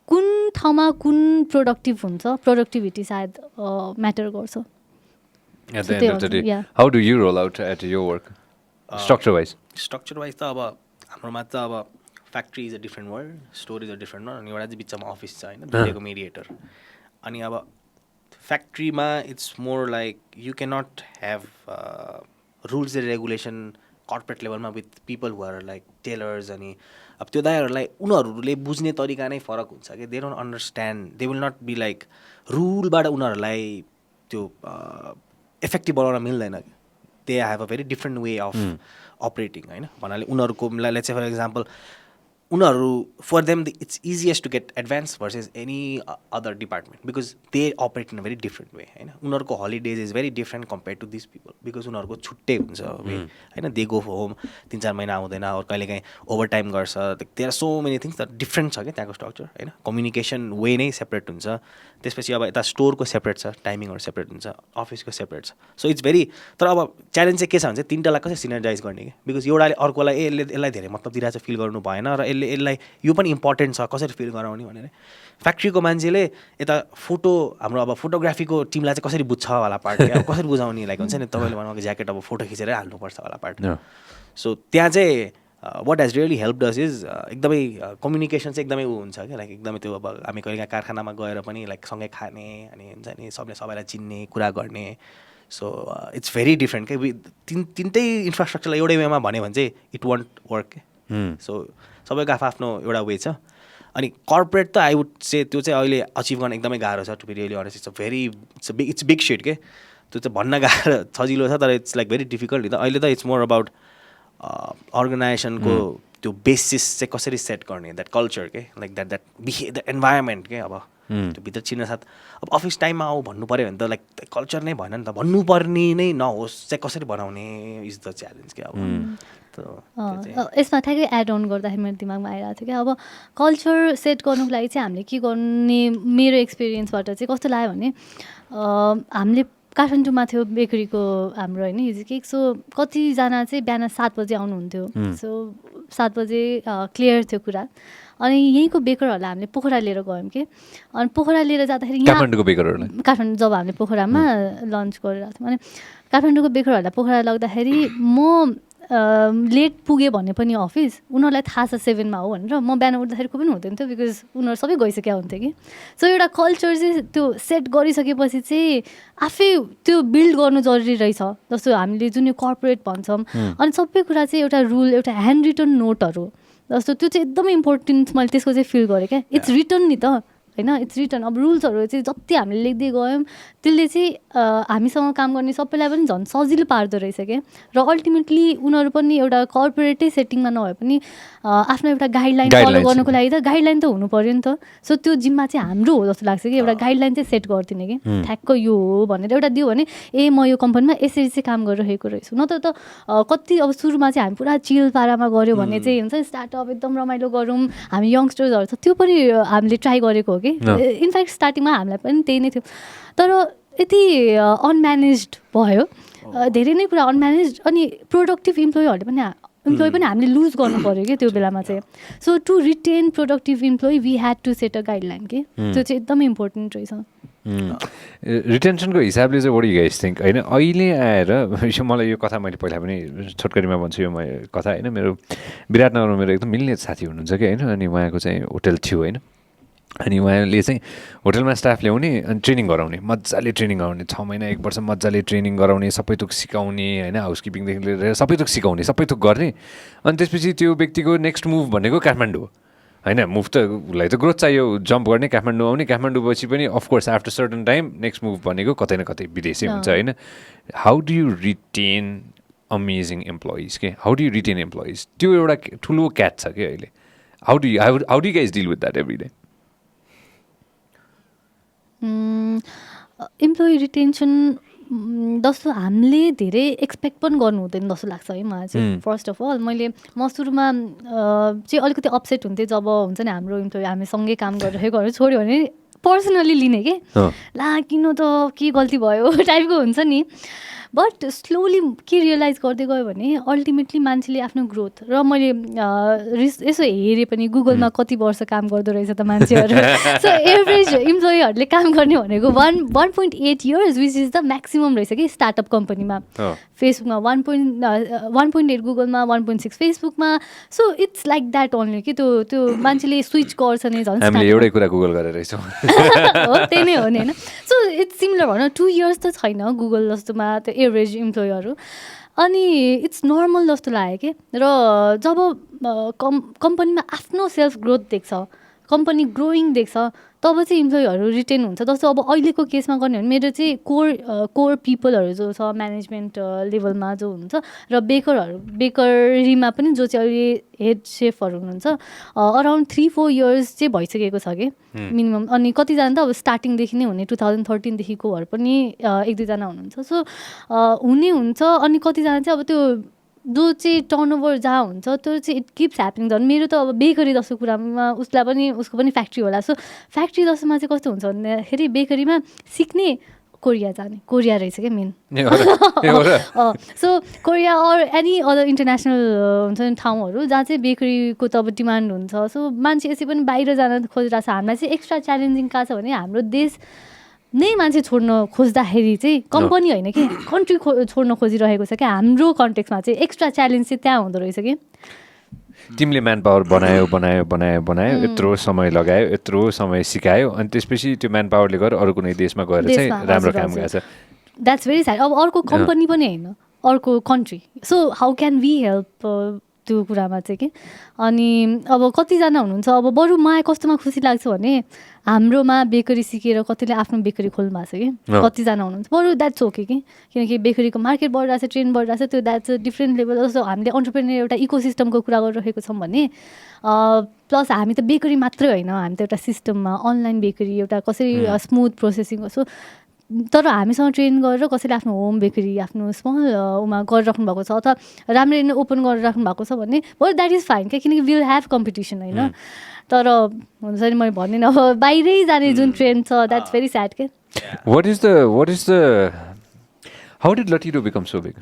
कुन ठाउँमा कुन प्रोडक्टिभ हुन्छ, प्रोडक्टिभिटी सायद म्याटर गर्छ. At the end of the day, how do you roll out at your work? Structure-wise? Structure-wise त अब हाम्रोमा त अब factory is a different world, store is a different world, अनि एउटा चाहिँ बिचमा अफिस छ होइन, दुईको मिडिएटर. अनि अब फ्याक्ट्रीमा it's more like you cannot have rules and regulation corporate लेभलमा with people who are like tailors. अनि अब त्यो दाइहरूलाई उनीहरूले बुझ्ने तरिका नै फरक हुन्छ कि. They don't understand, they will not be like रुलबाट उनीहरूलाई त्यो इफेक्टिभ बनाउन मिल्दैन. They have a very different way of operating होइन. भन्नाले उनीहरूको लेट्स से फर एक्जाम्पल उनीहरू for them it's easiest to get advance versus any other department because they operate in a very different way होइन. उनीहरूको holidays is very different compare to this people because उनीहरूको छुट्टै हुन्छ way होइन. They go home 3-4 महिना आउँदैन, अरू कहिलेकाहीँ ओभर टाइम गर्छ. There are so many things त डिफ्रेन्ट छ क्या त्यहाँको स्ट्रक्चर होइन. कम्युनिकेसन वे नै सेपरेट हुन्छ. त्यसपछि अब यता स्टोरको सेपरेट छ, टाइमिङहरू सेपरेट हुन्छ, अफिसको सेपरेट छ. सो इट्स भेरी, तर अब च्यालेन्ज चाहिँ के छ भने चाहिँ 3टालाई कसरी सिनर्जाइज गर्ने कि. बिकज एउटाले अर्कोलाई यसलाई धेरै मतलब दिइरहेको छ फिल गर्नु भएन, र यसलाई यो पनि इम्पोर्टेन्ट छ कसरी फिल गराउने भनेर. फ्याक्ट्रीको मान्छेले यता फोटो, हाम्रो अब फोटोग्राफीको टिमलाई चाहिँ कसरी बुझ्छ वाला पार्ट, अब कसरी बुझाउने लाइक हुन्छ नि, तपाईँले भन्नुभएको ज्याकेट अब फोटो खिचेरै हाल्नुपर्छ वाला पार्ट. सो त्यहाँ चाहिँ what has really help does is एकदमै कम्युनिकेसन चाहिँ एकदमै हुन्छ क्या. लाइक एकदमै त्यो अब हामी कहिले काहीँ कारखानामा गएर पनि लाइक सँगै खाने अनि हुन्छ नि, सबले सबैलाई चिन्ने, कुरा गर्ने. सो इट्स भेरी डिफ्रेन्ट क्या. तिनटै इन्फ्रास्ट्रक्चरलाई एउटै वेमा भन्यो भने चाहिँ इट वन्ट वर्क क्या. सो सबैको आफ्नो एउटा वे छ. अनि कर्पोरेट त आई वुड से त्यो चाहिँ अहिले अचिभ गर्न एकदमै गाह्रो छ. To be really honest it's big shit के. त्यो चाहिँ भन्न गाह्रो सजिलो छ, तर इट्स लाइक भेरी डिफिकल्ट नि त. अहिले त इट्स मोर अबाउट अर्गनाइजेसनको त्यो बेसिस चाहिँ कसरी सेट गर्ने, द्याट कल्चर के, लाइक द्याट द इन्भाइरोमेन्ट के. अब त्यो भित्र चिन्न साथ अब अफिस टाइममा आऊ भन्नु पऱ्यो भने त लाइक कल्चर नै भएन नि त. भन्नुपर्ने नै नहोस् चाहिँ कसरी बनाउने इज द च्यालेन्ज के. अब यसमा ठ्याक्कै एड अन गर्दाखेरि मेरो दिमागमा आइरहेको थियो क्या. अब कल्चर सेट गर्नुको लागि चाहिँ हामीले के गर्ने, मेरो एक्सपिरियन्सबाट चाहिँ कस्तो लाग्यो भने हामीले काठमाडौँमा थियो बेकरीको हाम्रो होइन हिजो केक. सो कतिजना चाहिँ बिहान 7 बजे आउनुहुन्थ्यो. सो 7 बजे क्लियर थियो कुरा. अनि यहीँको बेकरहरूलाई हामीले पोखरा लिएर गयौँ कि. अनि पोखरा लिएर जाँदाखेरि काठमाडौँको बेकरहरूलाई, काठमाडौँ जब हामीले पोखरामा लन्च गरिरहेको थियौँ, अनि काठमाडौँको बेकरहरूलाई पोखरा लग्दाखेरि म लेट पुगेँ भने पनि अफिस उनीहरूलाई थाहा छ 7 मा हो भनेर. म बिहान उठ्दाखेरि कोही पनि हुँदैन थियो बिकज उनीहरू सबै गइसकेका हुन्थ्यो कि. सो एउटा कल्चर चाहिँ त्यो सेट गरिसकेपछि चाहिँ आफै त्यो बिल्ड गर्नु जरुरी रहेछ. जस्तो हामीले जुन यो कर्पोरेट भन्छौँ, अनि सबै कुरा चाहिँ एउटा रुल, एउटा ह्यान्ड रिटन नोटहरू जस्तो त्यो चाहिँ एकदमै इम्पोर्टेन्ट मैले त्यसको चाहिँ फिल गरेँ क्या. इट्स रिटन नि त होइन, इट्स रिटन. अब रुल्सहरू चाहिँ जति हामीले लेख्दै गयौँ त्यसले चाहिँ हामीसँग काम गर्ने सबैलाई पनि झन् सजिलो पार्दो रहेछ क्या. र अल्टिमेटली उनीहरू पनि एउटा कर्पोरेटै सेटिङमा नभए पनि आफ्नो एउटा गाइडलाइन फलो गर्नुको लागि त गाइडलाइन त हुनु पऱ्यो नि त. सो त्यो जिम्मा चाहिँ हाम्रो हो जस्तो लाग्छ कि. एउटा गाइडलाइन चाहिँ सेट गरिदिने कि ठ्याक्क यो हो भनेर एउटा दियो भने ए म यो कम्पनीमा यसरी चाहिँ काम गरिरहेको रहेछु. नत्र त कति अब सुरुमा चाहिँ हामी पुरा चिल पारामा गऱ्यो भने चाहिँ हुन्छ स्टार्टअप एकदम रमाइलो गरौँ, हामी यङ्स्टर्सहरू छ, त्यो पनि हामीले ट्राई गरेको हो कि. इनफ्याक्ट स्टार्टिङमा हामीलाई पनि त्यही नै थियो. तर यति अनम्यानेज्ड भयो, धेरै नै कुरा अनम्यानेज्ड. अनि प्रोडक्टिभ इम्प्लोइहरूले पनि हामीले लुज गर्नु पऱ्यो कि त्यो बेलामा चाहिँ. So to retain productive employee we had to set a guideline कि. त्यो चाहिँ एकदमै इम्पोर्टेन्ट रहेछ. रिटेन्सनको हिसाबले चाहिँ what do you guys think होइन. अहिले आएर मलाई यो कथा मैले पहिला पनि छोटकरीमा भन्छु यो कथा होइन. मेरो विराटनगरमा मेरो एकदम मिल्ने साथी हुनुहुन्छ कि होइन. अनि उहाँको चाहिँ होटल थियो होइन. अनि उहाँले चाहिँ होटलमा स्टाफ ल्याउने अनि ट्रेनिङ गराउने, मजाले ट्रेनिङ गराउने, 6 महिना 1 वर्ष मजाले ट्रेनिङ गराउने, सबै थोक सिकाउने होइन, हाउसकिपिङदेखि लिएर सबै थोक सिकाउने, सबै थोक गर्ने। अनि त्यसपछि त्यो व्यक्तिको नेक्स्ट मुभ भनेको काठमाडौँ हो होइन। मुभ त उसलाई त ग्रोथ चाहियो, जम्प गर्ने, काठमाडौँ आउने, काठमाडौँ पछि पनि of course after certain time next move भनेको कतै न कतै विदेशै हुन्छ होइन। How do you retain amazing employees के, how do you retain employees, त्यो एउटा ठुलो क्याच छ कि अहिले। How do you guys deal with that every day? Employee retention जस्तो हामीले धेरै एक्सपेक्ट पनि गर्नु हुँदैन जस्तो लाग्छ है मलाई चाहिँ। फर्स्ट अफ अल म सुरुमा चाहिँ अलिकति अपसेट हुन्थेँ जब हुन्छ नि हाम्रो इम्प्लोइ हामी सँगै काम गरिरहेकोहरू छोड्यो भने पर्सनली लिने कि ला किन त के गल्ती भयो टाइपको हुन्छ नि। बट स्लोली के रियलाइज गर्दै गयो भने अल्टिमेटली मान्छेले आफ्नो ग्रोथ र मैले यसो हेरेँ पनि गुगलमा कति वर्ष काम गर्दो रहेछ त मान्छेहरू। सो एभरेज इम्प्लोइहरूले काम गर्ने भनेको 1.8 years which is the maximum रहेछ कि स्टार्टअप कम्पनीमा। फेसबुकमा 1.8 गुगलमा, 1.6 फेसबुकमा। So it's like that only कि त्यो मान्छेले स्विच गर्छ नै झन्। हामीले एउटै कुरा गुगल गरेर रहेछौँ हो त्यही नै हो नि होइन। सो इट्स सिमिलर भनौँ 2 years त छैन गुगल जस्तोमा त्यो एभरेज इम्प्लोइहरू। अनि इट्स नर्मल जस्तो लाग्यो कि। र जब कम्पनीमा आफ्नो सेल्फ ग्रोथ देख्छ, कम्पनी ग्रोइङ देख्छ, तब चाहिँ इम्प्लोइहरू रिटेन हुन्छ। जस्तो अब अहिलेको केसमा गर्ने हो भने मेरो चाहिँ कोर पिपलहरू जो छ म्यानेजमेन्ट लेभलमा जो हुन्छ र बेकरीमा पनि जो चाहिँ अहिले हेड सेफहरू हुनुहुन्छ अराउन्ड 3-4 years चाहिँ भइसकेको छ कि मिनिमम। अनि कतिजना त अब स्टार्टिङदेखि नै हुने 2013 देखिकोहरू पनि 1-2जना हुनुहुन्छ। सो हुने हुन्छ। अनि कतिजना चाहिँ अब त्यो जो चाहिँ टर्नओभर जहाँ हुन्छ त्यो चाहिँ इट किप्स ह्यापनिङ। झन् मेरो त अब बेकरी जस्तो कुरामा उसलाई पनि उसको पनि फ्याक्ट्री होला। सो फ्याक्ट्री जस्तोमा चाहिँ कस्तो हुन्छ भन्दाखेरि बेकरीमा सिक्ने कोरिया जाने, कोरिया रहेछ क्या man. So Korea or any other international हुन्छ नि ठाउँहरू जहाँ चाहिँ बेकरीको त अब डिमान्ड हुन्छ। सो मान्छे यसै पनि बाहिर जान खोजिरहेको छ। हामीलाई चाहिँ एक्स्ट्रा च्यालेन्जिङ कहाँ छ भने हाम्रो देश नै मान्छे छोड्न खोज्दाखेरि चाहिँ कम्पनी होइन कि कन्ट्री छोड्न खोजिरहेको छ क्या। हाम्रो कन्टेक्समा चाहिँ एक्स्ट्रा च्यालेन्ज चाहिँ त्यहाँ हुँदो रहेछ कि। टिमले म्यान पावर बनायो यत्रो समय लगायो, यत्रो समय सिकायो, अनि त्यसपछि त्यो म्यान पावरले गरेर अरू कुनै देशमा गएर चाहिँ राम्रो काम गर्छ। That's very sad. अब अर्को कम्पनी पनि होइन, अर्को country. So how can we help त्यो कुरामा चाहिँ कि। अनि अब कतिजना हुनुहुन्छ अब बरु मलाई कस्तोमा खुसी लाग्छ भने हाम्रोमा बेकरी सिकेर कतिले आफ्नो बेकरी खोल्नु भएको छ कि कतिजना हुनुहुन्छ। बरु द्याट्स ओके कि, किनकि बेकरीको मार्केट बढिरहेको छ, ट्रेन्ड बढिरहेको छ, त्यो द्याट्स अ डिफ्रेन्ट लेभल। जस्तो हामीले अन्टरप्रेन्यर एउटा इकोसिस्टमको कुरा गरिरहेको छौँ भने प्लस हामी त बेकरी मात्रै होइन, हामी त एउटा सिस्टममा अनलाइन बेकरी एउटा कसरी स्मुथ प्रोसेसिङ गर्छु। तर हामीसँग ट्रेन गरेर कसैले आफ्नो होम बेकरी आफ्नो स्मल उमा गरिराख्नु भएको छ अथवा राम्ररी नै ओपन गरेर राख्नु भएको छ भने बरु द्याट इज फाइन क्या, किनकि विल ह्याभ कम्पिटिसन होइन। तर हुन्छ नि मैले भन्ने अब बाहिरै जाने जुन ट्रेन्ड छ द्याट्स भेरी स्याड के। What is the how did Latido become so big?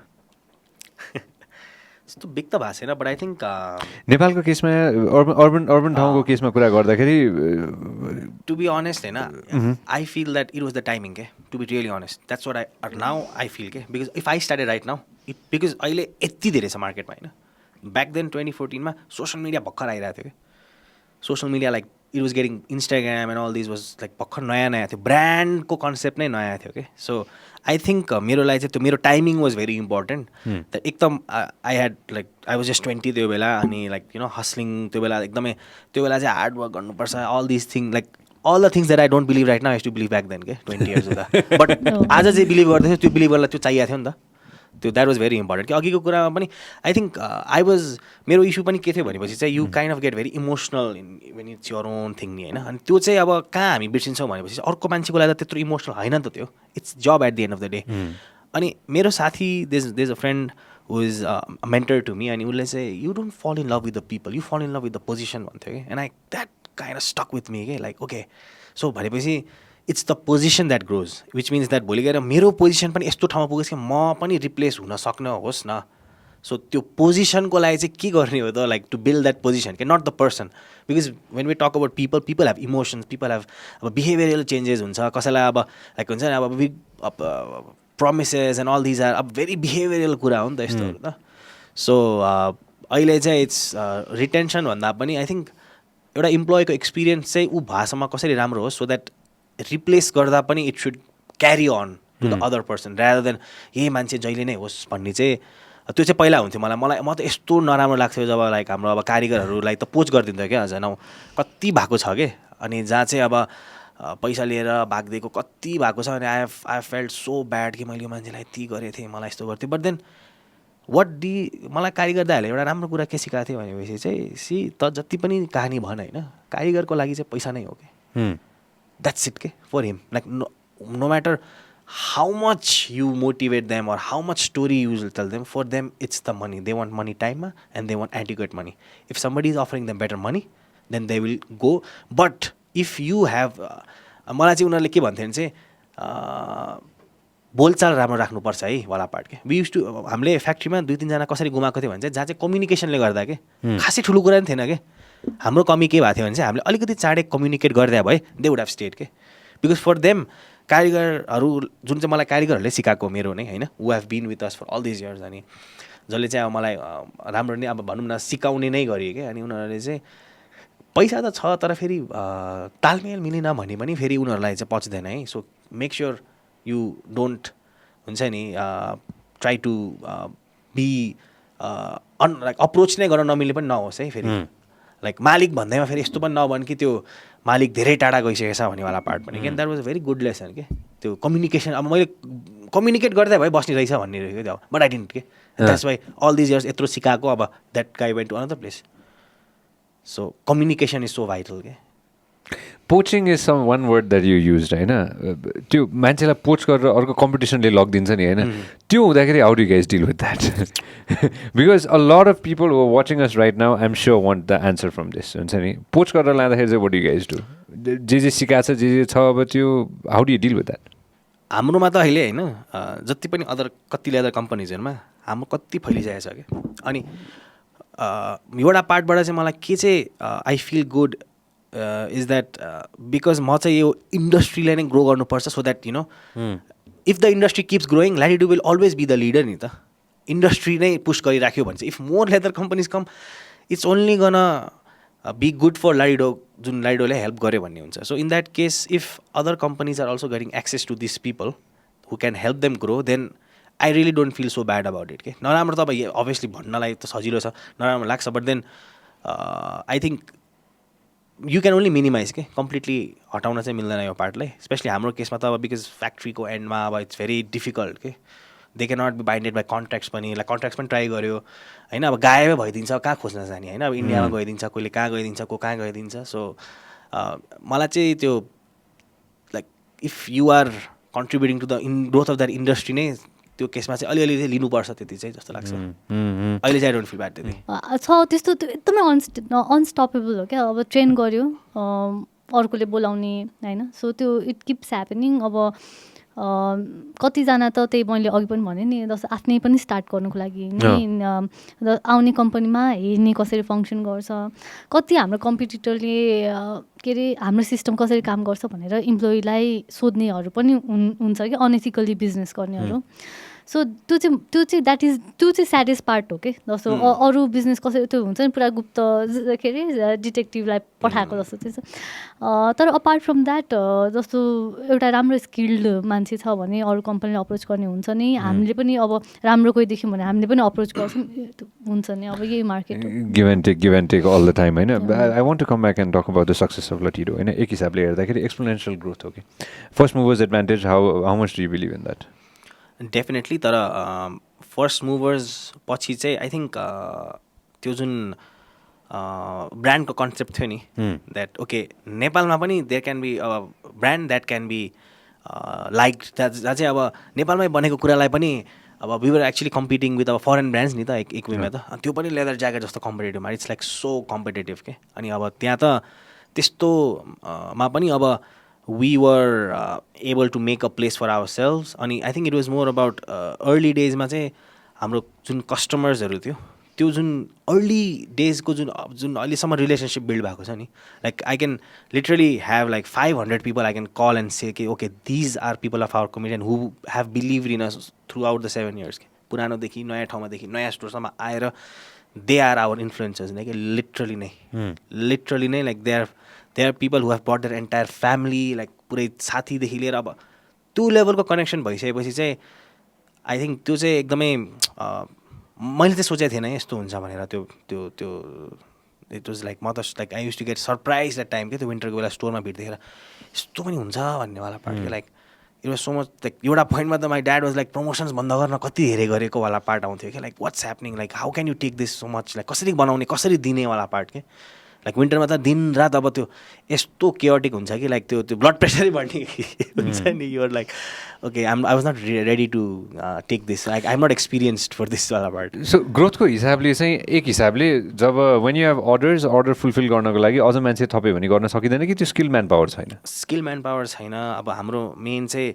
त्यस्तो बिग त भएको छैन, बट आई थिङ्क नेपालको केसमा अर्बन ठाउँको केसमा कुरा गर्दाखेरि टु बी अनेस्ट होइन, I feel that it was the timing के, to be really honest that's what I now I feel के। Because if I started right now because अहिले यति धेरै छ मार्केटमा होइन। ब्याक देन 2014 सोसियल मिडिया भर्खर आइरहेको थियो कि। Social media like it was getting Instagram and all this was like भर्खर नयाँ थियो, ब्रान्डको कन्सेप्ट नै नयाँ थियो कि। सो आई थिङ्क मेरो लागि चाहिँ त्यो मेरो टाइमिङ वाज भेरी इम्पोर्टेन्ट। त एकदम I had like I was just 20 त्यो बेला, अनि लाइक यु नो हस्लिङ त्यो बेला एकदमै त्यो बेला चाहिँ हार्ड वर्क गर्नुपर्छ, all this thing like all the things that I don't believe right now I to believe back then के 20 years हुँदा। बट आज चाहिँ बिलिभ गर्दैछु, त्यो बिलिभ गर्दा त्यो चाहिएको थियो नि त, त्यो द्याट वाज भेरी इम्पोर्टेन्ट कि। अघिको कुरामा पनि आई थिङ्क आई वाज मेरो इस्यु पनि के थियो भनेपछि चाहिँ you kind of get very emotional when it's your own thing नि होइन। अनि त्यो चाहिँ अब कहाँ हामी बिर्सिन्छौँ भनेपछि अर्को मान्छेको लागि त त्यत्रो इमोसनल होइन नि त, त्यो it's job at the end of the day. अनि मेरो साथी there's a friend who is a mentor to me, अनि उसले चाहिँ you don't fall in love with the people, you fall in love with the position भन्थ्यो कि। And I that kind of stuck with me के, like okay so भनेपछि it's the position that grows, which means that भोलि गएर मेरो position पनि यस्तो ठाउँमा पुगोस् कि म पनि रिप्लेस हुन सक्ने होस् न। सो त्यो पोजिसनको लागि चाहिँ के गर्ने हो त, like to build that position के, not the person. Because when we talk about people have emotions, people have अब बिहेभियरल चेन्जेस हुन्छ, कसैलाई अब लाइक हुन्छ नि अब promises and all these are अब भेरी बिहेभियरल कुरा हो नि त यस्तोहरू त। सो अहिले चाहिँ इट्स रिटेन्सन भन्दा पनि आई थिङ्क एउटा इम्प्लोयको एक्सपिरियन्स चाहिँ ऊ भाषामा कसरी राम्रो होस् सो द्याट रिप्लेस गर्दा पनि it should carry on to the other person rather than यही मान्छे जहिले नै होस् भन्ने चाहिँ त्यो चाहिँ पहिला हुन्थ्यो मलाई म त यस्तो नराम्रो लाग्थ्यो जब लाइक हाम्रो अब कारिगरहरूलाई त पोच गरिदिन्थ्यो क्या अझ कति भएको छ के अनि जहाँ चाहिँ अब पैसा लिएर भागिदिएको कति भएको छ अनि आई फेल्ट सो ब्याड कि मैले यो मान्छेलाई यति गरेको थिएँ मलाई यस्तो गर्थेँ बट देन मलाई कारिगर दाइहरूले एउटा राम्रो कुरा के सिकाएको थियो भनेपछि चाहिँ त जति पनि कहानी भन होइन कारिगरको लागि चाहिँ पैसा नै हो कि द्याट्स इट के for him like no matter how much you motivate them or how much story you will tell them, for them it's the money. They want money time and they want adequate money. If somebody is offering them better money, then they will go. But if you have मलाई चाहिँ उनीहरूले के भन्थ्यो भने चाहिँ बोलचाल राम्रो राख्नुपर्छ है वाला पार्ट के वी युज टु हामीले फ्याक्ट्रीमा 2-3 जना कसरी गुमाएको थियो भने चाहिँ जहाँ चाहिँ कम्युनिकेसनले गर्दा के खासै ठुलो कुरा नि थिएन कि हाम्रो कमी के भएको थियो भने चाहिँ हामीले अलिकति चाँडै कम्युनिकेट गरिदिए भए दे वुड हेभ स्टेड के बिकज फर देम कारिगरहरू जुन चाहिँ मलाई कारिगरहरूले सिकाएको मेरो नै होइन who have been with us for all this years अनि जसले चाहिँ अब मलाई राम्रो नै अब भनौँ न सिकाउने नै गरियो क्या अनि उनीहरूले चाहिँ पैसा त छ तर फेरि तालमेल मिलेन भने पनि फेरि उनीहरूलाई चाहिँ पच्दैन है so make sure you don't हुन्छ नि try to be like approach नै गर्न नमिले पनि नहोस् है फेरि लाइक मालिक भन्दैमा फेरि यस्तो पनि नभन् कि त्यो मालिक धेरै टाढा गइसकेको छ भन्नेवाला पार्ट पनि के that was a very good lesson के त्यो कम्युनिकेसन अब मैले कम्युनिकेट गर्दै भए बस्ने रहेछ भन्ने रहेछ त्यो बट आई डिन्ट के that's why all this years यत्रो सिकाएको अब that guy went to another place so communication is so vital के poaching is some one word that you use होइन त्यो मान्छेलाई पोच गरेर अर्को कम्पिटिसनले लगिदिन्छ नि होइन त्यो हुँदाखेरि how do guys deal with that because a lot of people who are watching us right now I'm sure want the answer from this हुन्छ नि पोच गरेर लाँदाखेरि चाहिँ वाट डु गाइज डु जे सिकाएको छ जे छ अब त्यो how do you deal with that हाम्रोमा त अहिले होइन जति पनि कतिले अदर कम्पनीजहरूमा हाम्रो कति फैलिसकेको छ क्या अनि एउटा पार्टबाट चाहिँ मलाई के चाहिँ I feel good is that because म चाहिँ यो इन्डस्ट्रीलाई नै ग्रो गर्नुपर्छ so that you know if the industry keeps growing Latido will always be the leader नि त इन्डस्ट्री नै पुस्ट गरिराख्यो भने चाहिँ if more leather companies come it's only gonna be good for Latido जुन ल्याटिडोले हेल्प गर्यो भन्ने हुन्छ so in that case if other companies are also getting access to this people who can help them grow then I really don't feel so bad about it के नराम्रो त अब obviously भन्नलाई त सजिलो छ नराम्रो लाग्छ but then I think you can only minimise के कम्प्लिटली हटाउन चाहिँ मिल्दैन यो पार्टलाई स्पेसली हाम्रो केसमा त अब बिकज फ्याक्ट्रीको एन्डमा अब इट्स भेरी डिफिकल्ट के they can not be binded by contracts पनि लाइक कन्ट्र्याक्ट्स पनि ट्राई गर्यो होइन अब गायबै भइदिन्छ कहाँ खोज्न जाने होइन अब इन्डियामा गइदिन्छ कोहीले कहाँ गइदिन्छ को कहाँ गइदिन्छ सो मलाई चाहिँ त्यो like if you are contributing to the growth of that industry नै त्यो केसमा चाहिँ अलिअलि चाहिँ लिनुपर्छ त्यति चाहिँ जस्तो लाग्छ अहिले चाहिँ आई डोन्ट फिल ब्याड त्यति छ त्यस्तो त्यो एकदमै अनस्टपेबल हो क्या अब ट्रेन गऱ्यो अर्कोले बोलाउने होइन सो त्यो इट किप्स ह्यापनिङ अब कतिजना त त्यही मैले अघि पनि भनेँ नि जस्तो आफ्नै पनि स्टार्ट गर्नुको लागि नि आउने कम्पनीमा हेर्ने कसरी फङ्सन गर्छ कति हाम्रो कम्पिटिटरले के अरे हाम्रो सिस्टम कसरी काम गर्छ भनेर इम्प्लोइलाई सोध्नेहरू पनि हुन्छ कि अनएथिकल्ली बिजनेस गर्नेहरू सो त्यो चाहिँ त्यो चाहिँ स्याडेस्ट पार्ट हो कि जस्तो अरू बिजनेस कसरी त्यो हुन्छ नि पुरा गुप्त के अरे डिटेक्टिभलाई पठाएको जस्तो चाहिँ तर अपार्ट फ्रम द्याट जस्तो एउटा राम्रो स्किल्ड मान्छे छ भने अरू कम्पनीले अप्रोच गर्ने हुन्छ नि हामीले पनि अब राम्रो कोही देख्यौँ भने हामीले पनि अप्रोच गर्छौँ हुन्छ नि अब यही market give and take all the time होइन I want to come back and talk about the success of Latido होइन एक हिसाबले हेर्दाखेरि एक्सपोनेन्सियल ग्रोथ हो कि first movers advantage how much do you believe in that definitely तर first movers पछि चाहिँ आई थिङ्क त्यो जुन ब्रान्डको कन्सेप्ट थियो नि द्याट ओके नेपालमा पनि there can be brand that can be like जहाँ चाहिँ अब नेपालमै बनेको कुरालाई पनि अब we were actually competing with अब फरेन ब्रान्ड्स नि त एक वेमा त त्यो पनि लेदर ज्याकेट जस्तो कम्पिटेटिभमा इट्स लाइक सो कम्पिटेटिभ के अनि अब त्यहाँ त त्यस्तोमा पनि अब we were able to make a place for ourselves अनि I think it was more about early days मा चाहिँ हाम्रो जुन कस्टमर्सहरू थियो त्यो जुन अर्ली डेजको जुन अहिलेसम्म रिलेसनसिप बिल्ड भएको छ नि like I can literally have like 500 people I can call and say कि okay these are people of our community who have believe in us throughout the 7 years के पुरानोदेखि नयाँ ठाउँमादेखि नयाँ स्टोरसम्म आएर दे आर आवर इन्फ्लुएन्सर्स नै कि literally नै like they are people who have brought their entire family like पुरै साथीदेखि लिएर अब त्यो लेभलको कनेक्सन भइसकेपछि चाहिँ आई थिङ्क त्यो चाहिँ एकदमै मैले चाहिँ सोचेको थिएन यस्तो हुन्छ भनेर त्यो त्यो त्यो इट वाज लाइक म त like I use to get surprise that time के त्यो विन्टरको बेला स्टोरमा भिड देखेर यस्तो पनि हुन्छ भन्नेवाला पार्ट के like it was so much like एउटा पोइन्टमा त my dad was like promotions बन्द गर्न कति धेरै गरेको वाला पार्ट आउँथ्यो कि like what's happening like how can you take this so much like कसरी बनाउने कसरी दिनेवाला पार्ट के लाइक विन्टरमा त दिन रात अब त्यो यस्तो केयोटिक हुन्छ कि लाइक त्यो ब्लड प्रेसरै बढ्ने हुन्छ नि you're like okay I was not ready to take this like I am not experienced for this वाला पार्ट सो ग्रोथको हिसाबले चाहिँ एक हिसाबले जब when you have order fulfil गर्नको लागि अझ मान्छे थप्यो भने गर्न सकिँदैन कि त्यो स्किल म्यान पावर छैन स्किल म्यान पावर छैन अब हाम्रो मेन चाहिँ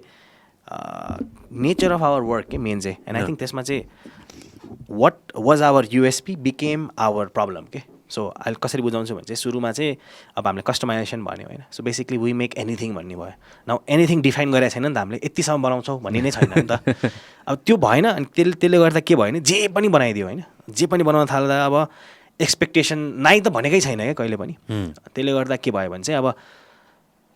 नेचर अफ आवर वर्क के मेन चाहिँ एन्ड आई थिङ्क त्यसमा चाहिँ what was our USP became our problem के सो अहिले कसरी बुझाउँछु भने चाहिँ सुरुमा चाहिँ अब हामीले कस्टमाइजेसन भन्यो होइन so basically we make anything भन्ने भयो नाउ एनिथिङ डिफाइन गरेको छैन नि त हामीले यतिसम्म बनाउँछौँ भन्ने नै छैन नि त अब त्यो भएन अनि त्यसले गर्दा के भयो भने जे पनि बनाइदियो होइन जे पनि बनाउन थाल्दा अब एक्सपेक्टेसन नाइ त भनेकै छैन क्या कहिले पनि त्यसले गर्दा के भयो भने चाहिँ अब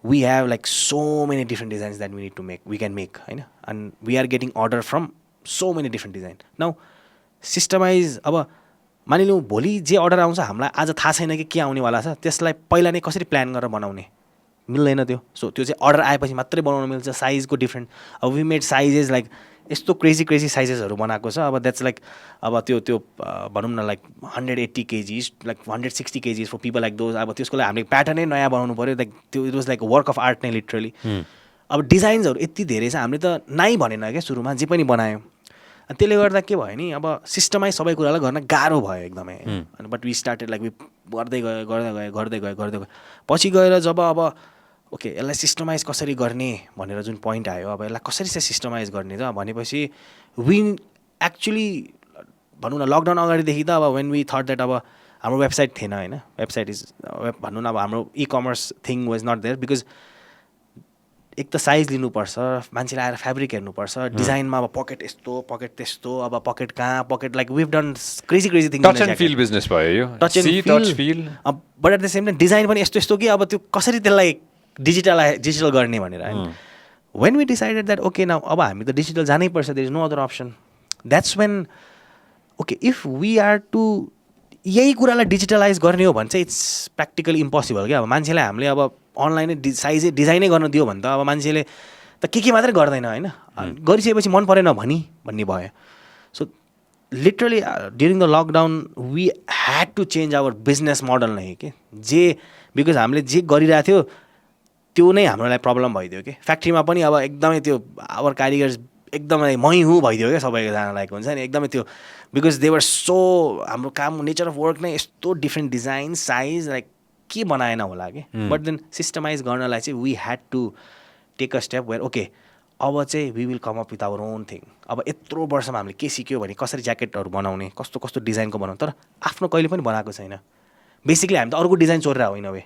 we have like so many different designs that we can make होइन and we are getting order from so many different design now systemize अब मानिलिउँ भोलि जे अर्डर आउँछ हामीलाई आज थाहा छैन कि के आउनेवाला छ त्यसलाई पहिला नै कसरी प्लान गरेर बनाउने मिल्दैन त्यो सो त्यो चाहिँ अर्डर आएपछि मात्रै बनाउन मिल्छ साइजको डिफ्रेन्ट अब वी मेड साइजेस लाइक यस्तो क्रेजी साइजेसहरू बनाएको छ अब द्याट्स लाइक अब त्यो भनौँ न like 180 kgs like 160 kgs for people like those अब त्यसको लागि हामीले प्याटर्नै नयाँ बनाउनु पऱ्यो लाइक त्यो it was like work of art नै लिटरली अब डिजाइन्सहरू यति धेरै छ हामीले त नाइ भनेन क्या सुरुमा जे पनि बनायौँ अनि त्यसले गर्दा के भयो नि अब सिस्टमाइज सबै कुरालाई गर्न गाह्रो भयो एकदमै अनि बट वी स्टार्टेड लाइक गर्दै गयो पछि गएर जब अब ओके यसलाई सिस्टमाइज कसरी गर्ने भनेर जुन पोइन्ट आयो अब यसलाई कसरी चाहिँ सिस्टमाइज गर्ने त भनेपछि विन एक्चुली भनौँ न लकडाउन अगाडिदेखि त अब वेन वी थट द्याट अब हाम्रो वेबसाइट थिएन होइन वेबसाइट इज भनौँ न अब हाम्रो e commerce thing was not there because एक त साइज लिनुपर्छ मान्छेले आएर फेब्रिक हेर्नुपर्छ डिजाइनमा अब पकेट यस्तो पकेट त्यस्तो अब पकेट कहाँ pocket like we've done crazy thing touch and feel business भयो यो touch and feel but at the same time design पनि यस्तो यस्तो कि अब त्यो कसरी त्यसलाई डिजिटल गर्ने भनेर होइन when we decided that okay now अब हामी त डिजिटल जानै पर्छ there is no other option that's when okay if we are to यही कुरालाई डिजिटलाइज गर्ने हो भने चाहिँ इट्स प्र्याक्टिकली इम्पोसिबल क्या अब मान्छेलाई हामीले अब अनलाइनै डिजाइनै गर्न दियो भने त अब मान्छेले त के मात्रै गर्दैन होइन गरिसकेपछि मन परेन भन्ने भयो so literally during the lockdown we had to change our business model नै के जे बिकज हामीले जे गरिरहेको थियो त्यो नै हाम्रो लागि प्रब्लम भइदियो कि फ्याक्ट्रीमा पनि अब एकदमै त्यो आवर कारिगर्स एकदमै मै हुँ भइदियो क्या सबैजनालाई हुन्छ नि एकदमै त्यो बिकज दे वर सो हाम्रो काम नेचर अफ वर्क नै यस्तो डिफ्रेन्ट डिजाइन साइज लाइक के बनाएन होला कि बट देन सिस्टमाइज गर्नलाई चाहिँ we had to take a step where okay अब चाहिँ we will come up with our own thing अब यत्रो वर्षमा हामीले के सिक्यो भने कसरी ज्याकेटहरू बनाउने कस्तो कस्तो डिजाइनको बनाउने तर आफ्नो कहिले पनि बनाएको छैन बेसिकली हामी त अर्को डिजाइन चोरेर होइन way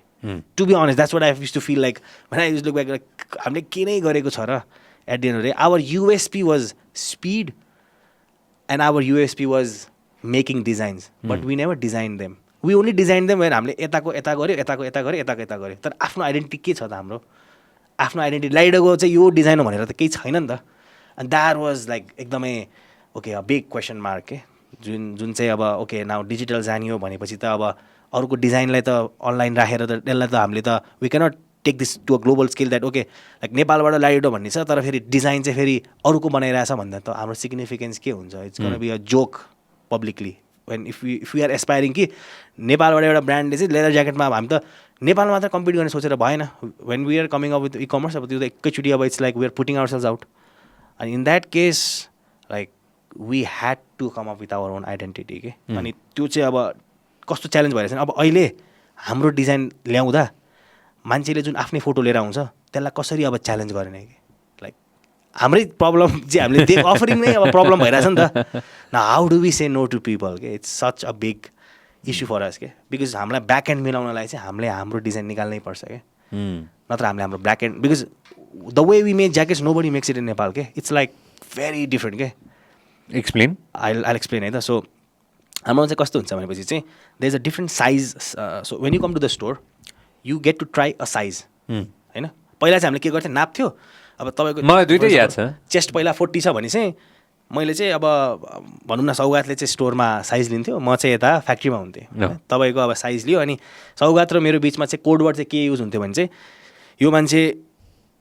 to be honest that's what I use to feel like भने आई युज लुक लाइक हामीले के नै गरेको छ र at the end of the day our USP was speed and our USP was making designs but we never design them we only design them where हामीले यताको यता गऱ्यो यता गऱ्यो तर आफ्नो आइडेन्टिटी के छ त हाम्रो आफ्नो आइडेन्टिटी लाइडोको चाहिँ यो डिजाइन हो भनेर त केही छैन नि त एन्ड द्याट वाज लाइक एकदमै ओके बिग क्वेसन मार्क के जुन चाहिँ अब ओके नाउ डिजिटल जानियो भनेपछि त अब अरूको डिजाइनलाई त अनलाइन राखेर त त्यसलाई त हामीले त we cannot take this to a global scale that okay like नेपालबाट लाइडो भन्ने छ तर फेरि डिजाइन चाहिँ फेरि अरूको बनाइरहेछ भन्दा त हाम्रो सिग्निफिकेन्स के हुन्छ it's gonna be a joke publicly when if you are aspiring कि नेपालबाट एउटा ब्रान्डले चाहिँ लेदर ज्याकेटमा अब हामी त नेपालमा मात्र कम्पिट गर्ने सोचेर भएन when we are coming up with e commerce अब त्यो त एकैचोटि अब it's like we are putting our sales out अनि in that case like we had to come up with our own identity के अनि त्यो चाहिँ अब कस्तो च्यालेन्ज भइरहेछ अब अहिले हाम्रो डिजाइन ल्याउँदा मान्छेले जुन आफ्नै फोटो लिएर आउँछ त्यसलाई कसरी अब च्यालेन्ज गर्ने कि लाइक हाम्रै प्रब्लम चाहिँ हामीले अफरिङ नै अब प्रब्लम भइरहेछ नि त न how do we say no to people के it's such a big issue for us के बिकज हामीलाई ब्याक एन्ड मिलाउनलाई चाहिँ हामीले हाम्रो डिजाइन निकाल्नै पर्छ क्या नत्र हामीले हाम्रो back end because the way we make jackets nobody makes it in Nepal के इट्स लाइक भेरी डिफ्रेन्ट के एक्सप्लेन आई एक्सप्लेन है त सो हाम्रोमा चाहिँ कस्तो हुन्छ भनेपछि चाहिँ there is a different size so when you come to the store you get to try a size होइन पहिला चाहिँ हामीले के गर्थ्यो नाप्थ्यो अब तपाईँको मलाई दुइटै याद छ चेस्ट पहिला 40 छ भने चाहिँ मैले चाहिँ अब भनौँ न सौगातले चाहिँ स्टोरमा साइज लिन्थ्यो म चाहिँ यता फ्याक्ट्रीमा हुन्थेँ तपाईँको अब साइज लियो अनि सौगात र मेरो बिचमा चाहिँ कोडवर्ड चाहिँ के युज हुन्थ्यो भने चाहिँ यो मान्छे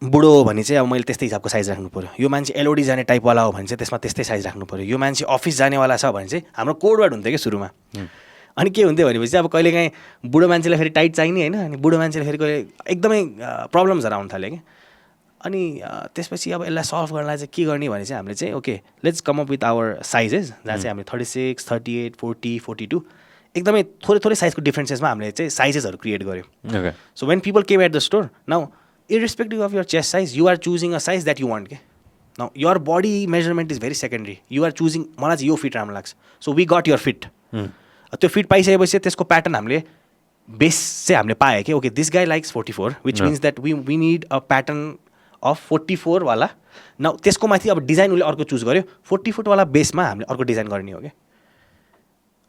बुढो हो भने चाहिँ अब मैले त्यस्तै हिसाबको साइज राख्नु पऱ्यो यो मान्छे एलओडी जाने टाइपवाला हो भने चाहिँ त्यसमा त्यस्तै साइज राख्नु पऱ्यो यो मान्छे अफिस जानेवाला छ भने चाहिँ हाम्रो कोडवर्ड हुन्थ्यो क्या सुरुमा अनि के हुन्थ्यो भनेपछि अब कहिलेकाहीँ बुढो मान्छेलाई फेरि टाइट चाहिने होइन अनि बुढो मान्छेले फेरि कहिले एकदमै प्रब्लम्सहरू आउनु थाल्यो क्या अनि त्यसपछि अब यसलाई सल्भ गर्नलाई चाहिँ के गर्ने भने चाहिँ हामीले चाहिँ okay let's come up with our sizes जहाँ चाहिँ हामीले 36, 38, 40, 42 एकदमै थोरै साइजको डिफ्रेन्सेसमा हामीले चाहिँ साइजेसहरू क्रिएट गऱ्यौँ so when people came at the store now irrespective of your chest size you are choosing a size that you want के now your body measurement is very secondary you are choosing मलाई चाहिँ यो fit राम्रो लाग्छ so we got your fit त्यो fit पाइसकेपछि त्यसको pattern हामीले base चाहिँ हामीले पायो कि okay this guy likes 44 which means that we need a pattern of 44 वाला नाउ त्यसको माथि अब डिजाइन उसले अर्को चुज गर्यो 40 फुट वाला बेसमा हामीले अर्को डिजाइन गर्ने हो कि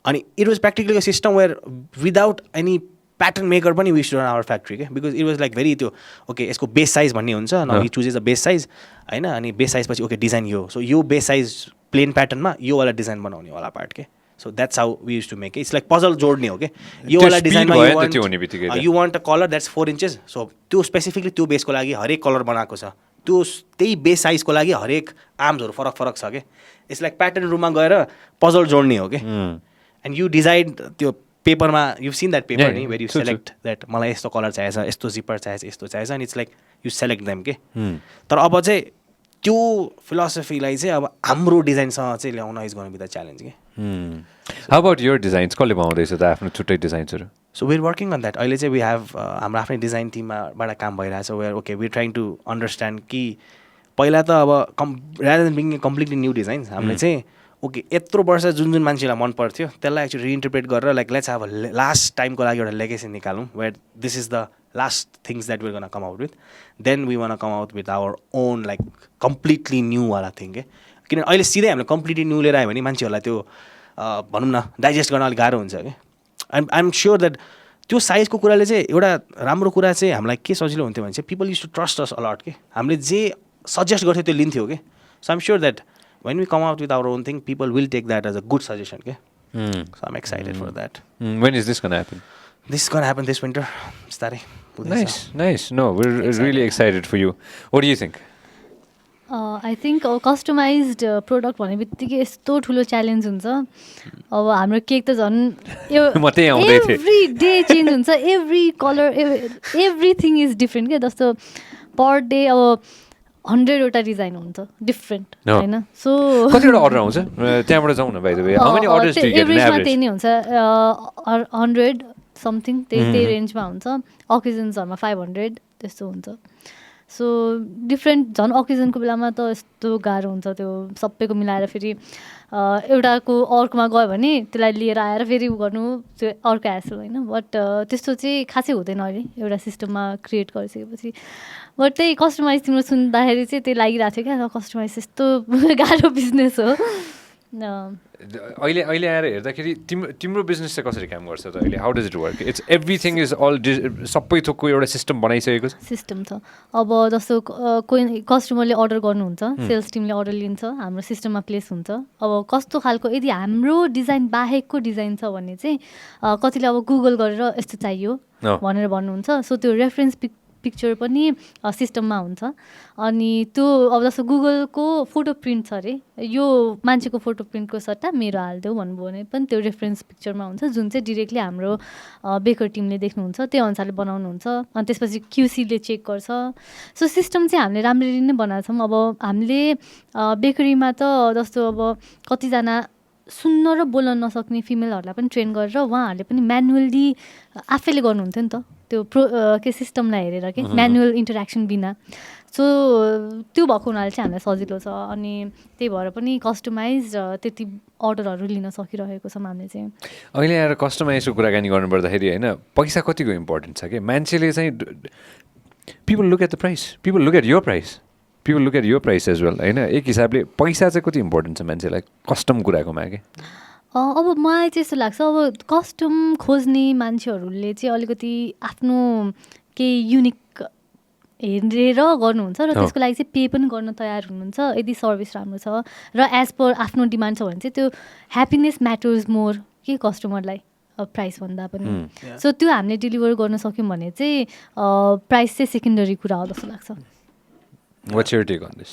अनि it was practically a system where without any pattern maker पनि we should run our factory के because it was like very त्यो ओके यसको बेस साइज भन्ने हुन्छ न you chooses a base size होइन अनि बेस साइज पछि ओके डिजाइन यो सो यो बेस साइज प्लेन प्याटर्नमा यो वाला डिजाइन बनाउने वाला पार्ट के so that's how we use to make it's like puzzle जोड्ने हो कि यो वाला डिजाइनमा you want a colour that's 4 inches so त्यो स्पेसिफिकली त्यो बेसको लागि हरेक कलर बनाएको छ त्यो त्यही बेस साइजको लागि हरेक आर्म्सहरू फरक छ कि इट्स लाइक प्याटर्न रुममा गएर पजल जोड्ने हो कि एन्ड यु डिजाइड त्यो पेपरमा यु सिन द्याट पेपर नि वेयर यु सेलेक्ट द्याट मलाई यस्तो कलर चाहिएछ यस्तो जिपर चाहिएछ यस्तो चाहिएछ अनि it's like you select them के तर अब चाहिँ त्यो फिलोसफीलाई चाहिँ अब हाम्रो डिजाइनसँग चाहिँ ल्याउन इज गर्नु बित्दा च्यालेन्ज के हाउ अबाउट योर डिजाइन्स कसले बनाउँदैछ त आफ्नो छुट्टै डिजाइन्सहरू so we are working on that अहिले चाहिँ वी हेभ हाम्रो आफ्नै डिजाइन टिमबाट काम भइरहेछ where okay we trying to understand कि पहिला त अब rather than being completely new designs हामीले चाहिँ ओके यत्रो वर्ष जुन जुन मान्छेलाई मन पर्थ्यो त्यसलाई एक्चुली रिइन्टरप्रेट गरेर लाइक लेट्स अब लास्ट टाइमको लागि एउटा लेगेसी निकालौँ where this is the last things that we're gonna come out with then we want come out with our own like completely न्यूवाला थिङ के किनभने अहिले सिधै हामीले कम्प्लिटली न्यू लिएर आयो भने मान्छेहरूलाई त्यो भनौँ न डाइजेस्ट गर्न अलिक गाह्रो हुन्छ कि आई एम स्योर द्याट त्यो साइजको कुराले चाहिँ एउटा राम्रो कुरा चाहिँ हामीलाई के सजिलो हुन्थ्यो भने चाहिँ people use to trust us a lot के हामीले जे सजेस्ट गर्थ्यो त्यो लिन्थ्यो कि so I am sure that when we come out with our own thing, people will take that as a good suggestion. Okay? So I'm excited for that. When is this going to happen? This is going to happen this winter. Starting. Nice. No, we're really excited for you. What do you think? I think customized product भने बित्तिकै यस्तो ठुलो challenge हुन्छ अब हाम्रो cake त झन् every day change हुन्छ every colour everything is different क्या जस्तो पर डे अब 100वटा डिजाइन हुन्छ डिफ्रेन्ट होइन सो कतिवटा अर्डर आउँछ त्यहाँबाट जाउँ न by the way how many orders do you get in average त्यही नै हुन्छ 100 समथिङ त्यही रेन्जमा हुन्छ अकेजन्सहरुमा 500 त्यस्तो हुन्छ सो डिफ्रेन्ट झन् अकेजनको बेलामा त यस्तो गाह्रो हुन्छ त्यो सबैको मिलाएर फेरि एउटाको अर्कोमा गयो भने त्यसलाई लिएर आएर फेरि उ गर्नु त्यो अर्को ह्यासल होइन बट त्यस्तो चाहिँ खासै हुँदैन अहिले एउटा सिस्टममा क्रिएट गरिसकेपछि बट त्यही कस्टमाइज तिम्रो सुन्दाखेरि चाहिँ त्यही लागिरहेको थियो क्या कस्टमाइज यस्तो गाह्रो बिजनेस हो अहिले आएर हेर्दाखेरि तिम्रो बिजनेस चाहिँ कसरी काम गर्छ त अहिले how does it work it's everything is all सबै थोकको एउटा सिस्टम बनाइसकेको छ सिस्टम छ अब जस्तो कोही कस्टमरले अर्डर गर्नुहुन्छ सेल्स टिमले अर्डर लिन्छ हाम्रो सिस्टममा प्लेस हुन्छ अब कस्तो खालको यदि हाम्रो डिजाइन बाहेकको डिजाइन छ भने चाहिँ कतिले अब गुगल गरेर यस्तो चाहियो भनेर भन्नुहुन्छ सो त्यो रेफरेन्स पिक्चर पनि सिस्टममा हुन्छ अनि त्यो अब जस्तो गुगलको फोटो प्रिन्ट छ अरे यो मान्छेको फोटो प्रिन्टको सट्टा मेरो हालिदेऊ भन्नुभयो भने पनि त्यो रेफरेन्स पिक्चरमा हुन्छ जुन चाहिँ डिरेक्टली हाम्रो बेकर टिमले देख्नुहुन्छ त्यो अनुसारले बनाउनुहुन्छ अनि त्यसपछि क्युसीले चेक गर्छ सो सिस्टम चाहिँ हामीले राम्ररी नै बनाएको छौँ अब हामीले बेकरीमा त जस्तो अब कतिजना सुन्न र बोल्न नसक्ने फिमेलहरूलाई पनि ट्रेन गरेर उहाँहरूले पनि म्यानुअली आफैले गर्नुहुन्थ्यो नि त त्यो के सिस्टमलाई हेरेर के म्यानुअल इन्टरेक्सन बिना सो त्यो भएको हुनाले चाहिँ हामीलाई सजिलो छ अनि त्यही भएर पनि कस्टमाइज त्यति अर्डरहरू लिन सकिरहेको छौँ हामीले चाहिँ अहिले आएर कस्टमाइजको कुराकानी गर्नुपर्दाखेरि होइन पैसा कतिको इम्पोर्टेन्ट छ कि मान्छेले चाहिँ people look at the price people look at your price as well होइन एक हिसाबले पैसा चाहिँ कति इम्पोर्टेन्ट छ मान्छेलाई कस्टम कुराकोमा के अब मलाई चाहिँ यस्तो लाग्छ अब कस्टम खोज्ने मान्छेहरूले चाहिँ अलिकति आफ्नो केही युनिक हेरेर गर्नुहुन्छ र त्यसको लागि चाहिँ पे पनि गर्न तयार हुनुहुन्छ यदि सर्भिस राम्रो छ र एज पर आफ्नो डिमान्ड छ भने चाहिँ त्यो ह्याप्पिनेस म्याटर्स मोर के कस्टमरलाई प्राइसभन्दा पनि सो त्यो हामीले डेलिभर गर्न सक्यौँ भने चाहिँ प्राइस चाहिँ सेकेन्डरी कुरा हो जस्तो लाग्छ What's your take on this?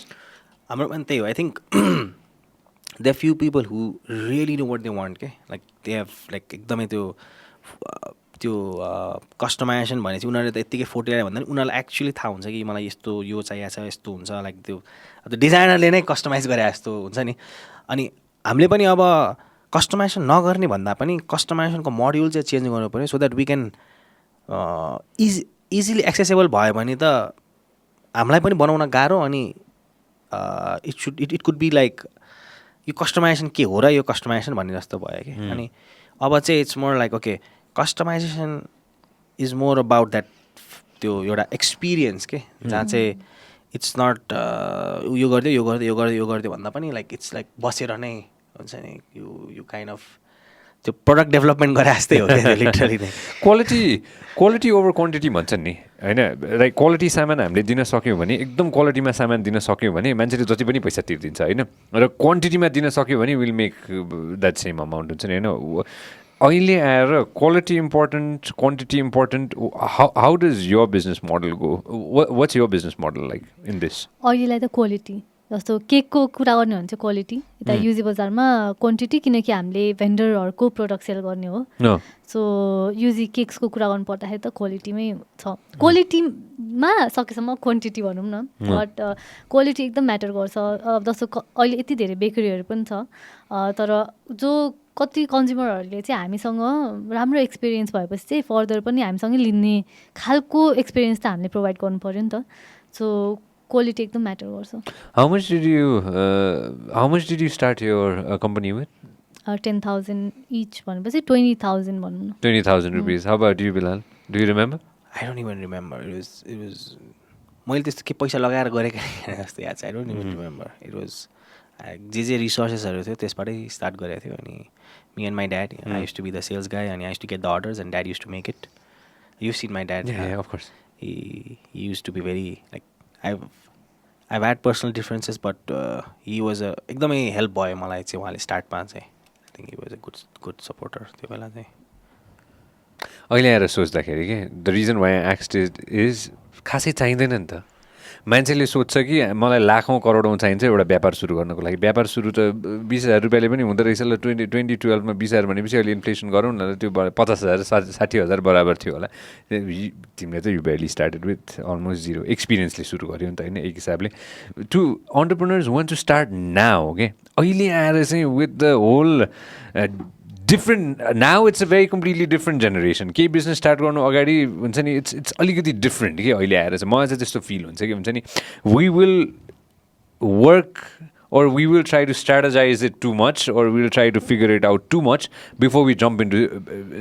हाम्रो पनि त्यही हो I think they few people who really know what they want के लाइक दे हेभ लाइक एकदमै त्यो कस्टमाइजेसन भने चाहिँ उनीहरूले त यत्तिकै फोटो ल्यायो भन्दा पनि उनीहरूलाई एक्चुली थाहा हुन्छ कि मलाई यस्तो यो चाहिएको छ यस्तो हुन्छ लाइक त्यो डिजाइनरले नै कस्टमाइज गरे जस्तो हुन्छ नि अनि हामीले पनि अब कस्टमाइजेसन नगर्ने भन्दा पनि कस्टमाइजेसनको मोड्युल चाहिँ चेन्ज गर्नु पऱ्यो so that we can easily accessible भयो भने त हामीलाई पनि बनाउन गाह्रो अनि इट कुड बी लाइक यो कस्टमाइजेसन के हो र यो कस्टमाइजेसन भन्ने जस्तो भयो कि अनि अब चाहिँ it's more like okay customisation is more about that त्यो एउटा एक्सपिरियन्स के जहाँ चाहिँ इट्स नट यो गरिदियो यो गरिदियो यो गरिदियो यो गरिदियो भन्दा पनि लाइक इट्स लाइक बसेर नै हुन्छ नि यो काइन्ड अफ त्यो प्रडक्ट डेभलपमेन्ट गरे जस्तै हो क्या लिटरली नै क्वालिटी ओभर क्वान्टिटी भन्छन् नि होइन लाइक क्वालिटी सामान हामीले दिन सक्यौँ भने एकदम क्वालिटीमा सामान दिन सक्यौँ भने मान्छेले जति पनि पैसा तिर्दिन्छ होइन र क्वान्टिटीमा दिन सक्यो भने will make that same amount हुन्छ नि होइन अहिले आएर quality important quantity important how does your business model go what's your business model like in this अहिलेलाई त क्वालिटी जस्तो केकको कुरा गर्ने हो भने चाहिँ क्वालिटी यता युजी बजारमा क्वान्टिटी किनकि हामीले भेन्डरहरूको प्रोडक्ट सेल गर्ने हो सो युजी केक्सको कुरा गर्नु पर्दाखेरि त क्वालिटीमै छ क्वालिटीमा सकेसम्म क्वान्टिटी भनौँ न बट क्वालिटी एकदम म्याटर गर्छ जस्तो अहिले यति धेरै बेकरीहरू पनि छ तर जो कति कन्ज्युमरहरूले चाहिँ हामीसँग राम्रो एक्सपिरियन्स भएपछि चाहिँ फर्दर पनि हामीसँगै लिने खालको एक्सपिरियन्स त हामीले प्रोभाइड गर्नु पऱ्यो नि त सो क्वालिटी एकदम म्याटर गर्छ How much did you start your company with? 10,000 each भनेपछि 20,000 भनौँ न 20,000 rupees. How about you, Bilal? Do you remember? I don't even remember. It was मैले त्यस्तो के पैसा लगाएर गरेको जस्तो याद छ I don't even remember it was जे रिसोर्सेसहरू थियो त्यसबाटै स्टार्ट गरेको थियो अनि me and my dad I use to be the sales guy अनि I use to get the orders and dad use to make it you seen my dad Yeah, of course. he used to be very like I've had personal differences but he was a एकदमै help भयो मलाई चाहिँ उहाँले स्टार्टमा चाहिँ I think he was a good supporter त्यो बेला चाहिँ अहिले आएर सोच्दाखेरि के द रिजन वाइ एक्स्ट इज खासै चाहिँदैन नि त मान्छेले सोध्छ कि मलाई लाखौँ करोडौँ चाहिन्छ एउटा व्यापार सुरु गर्नको लागि व्यापार सुरु त 20,000 रुपियाँले पनि हुँदो रहेछ ल 2012मा 20,000 भनेपछि अहिले इन्फ्लेसन गरौँ न त्यो 50,000 60,000 बराबर थियो होला तिमीले त you barely started with almost zero एक्सपिरियन्सले सुरु गर्यो नि त होइन एक हिसाबले to entrepreneurs want to start now के अहिले आएर चाहिँ with the whole different now it's a very completely different generation केही बिजनेस स्टार्ट गर्नु अगाडि हुन्छ नि इट्स अलिकति डिफ्रेन्ट कि अहिले आएर चाहिँ मलाई चाहिँ त्यस्तो फिल हुन्छ कि हुन्छ नि we will work or we will try to strategize it too much or we will try to figure it out too much before we jump into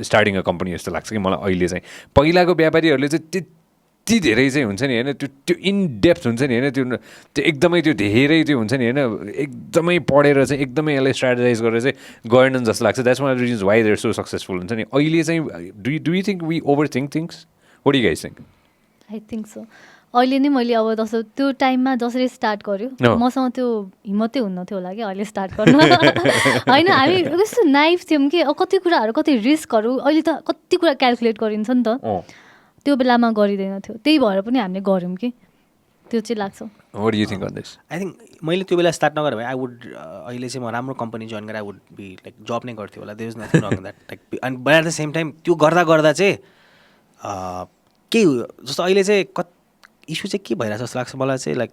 starting a company जस्तो लाग्छ कि मलाई अहिले चाहिँ पहिलाको व्यापारीहरूले चाहिँ त्यति धेरै चाहिँ हुन्छ नि होइन त्यो इन डेप्थ हुन्छ नि होइन त्यो एकदमै त्यो धेरै त्यो हुन्छ नि होइन एकदमै पढेर चाहिँ एकदमै यसलाई स्ट्राटेजाइज गरेर चाहिँ गर्नु जस्तो लाग्छ that's one of the reasons why they're so successful हुन्छ नि अहिले चाहिँ do you think we overthink things what do you guys think I think so अहिले नै मैले अब जस्तो त्यो टाइममा जसरी स्टार्ट गर्यो मसँग त्यो हिम्मतै हुन्न थियो होला कि अहिले स्टार्ट गर्नु होइन हामी कस्तो नाइफ थियौँ कि कति कुराहरू कति रिस्कहरू अहिले त कति कुरा क्यालकुलेट गरिन्छ नि त त्यो बेलामा गरिँदैन थियो त्यही भएर पनि हामीले गऱ्यौँ कि त्यो चाहिँ लाग्छ What do you think on this? I think मैले त्यो बेला स्टार्ट नगरेँ भए आई वुड अहिले चाहिँ म राम्रो कम्पनी जोइन गरेर आई वुड बी लाइक जब नै गर्थ्यो होला there is nothing wrong that like and but at the same time त्यो गर्दा गर्दा चाहिँ केही जस्तो अहिले चाहिँ इस्यु चाहिँ के भइरहेको जस्तो लाग्छ मलाई चाहिँ like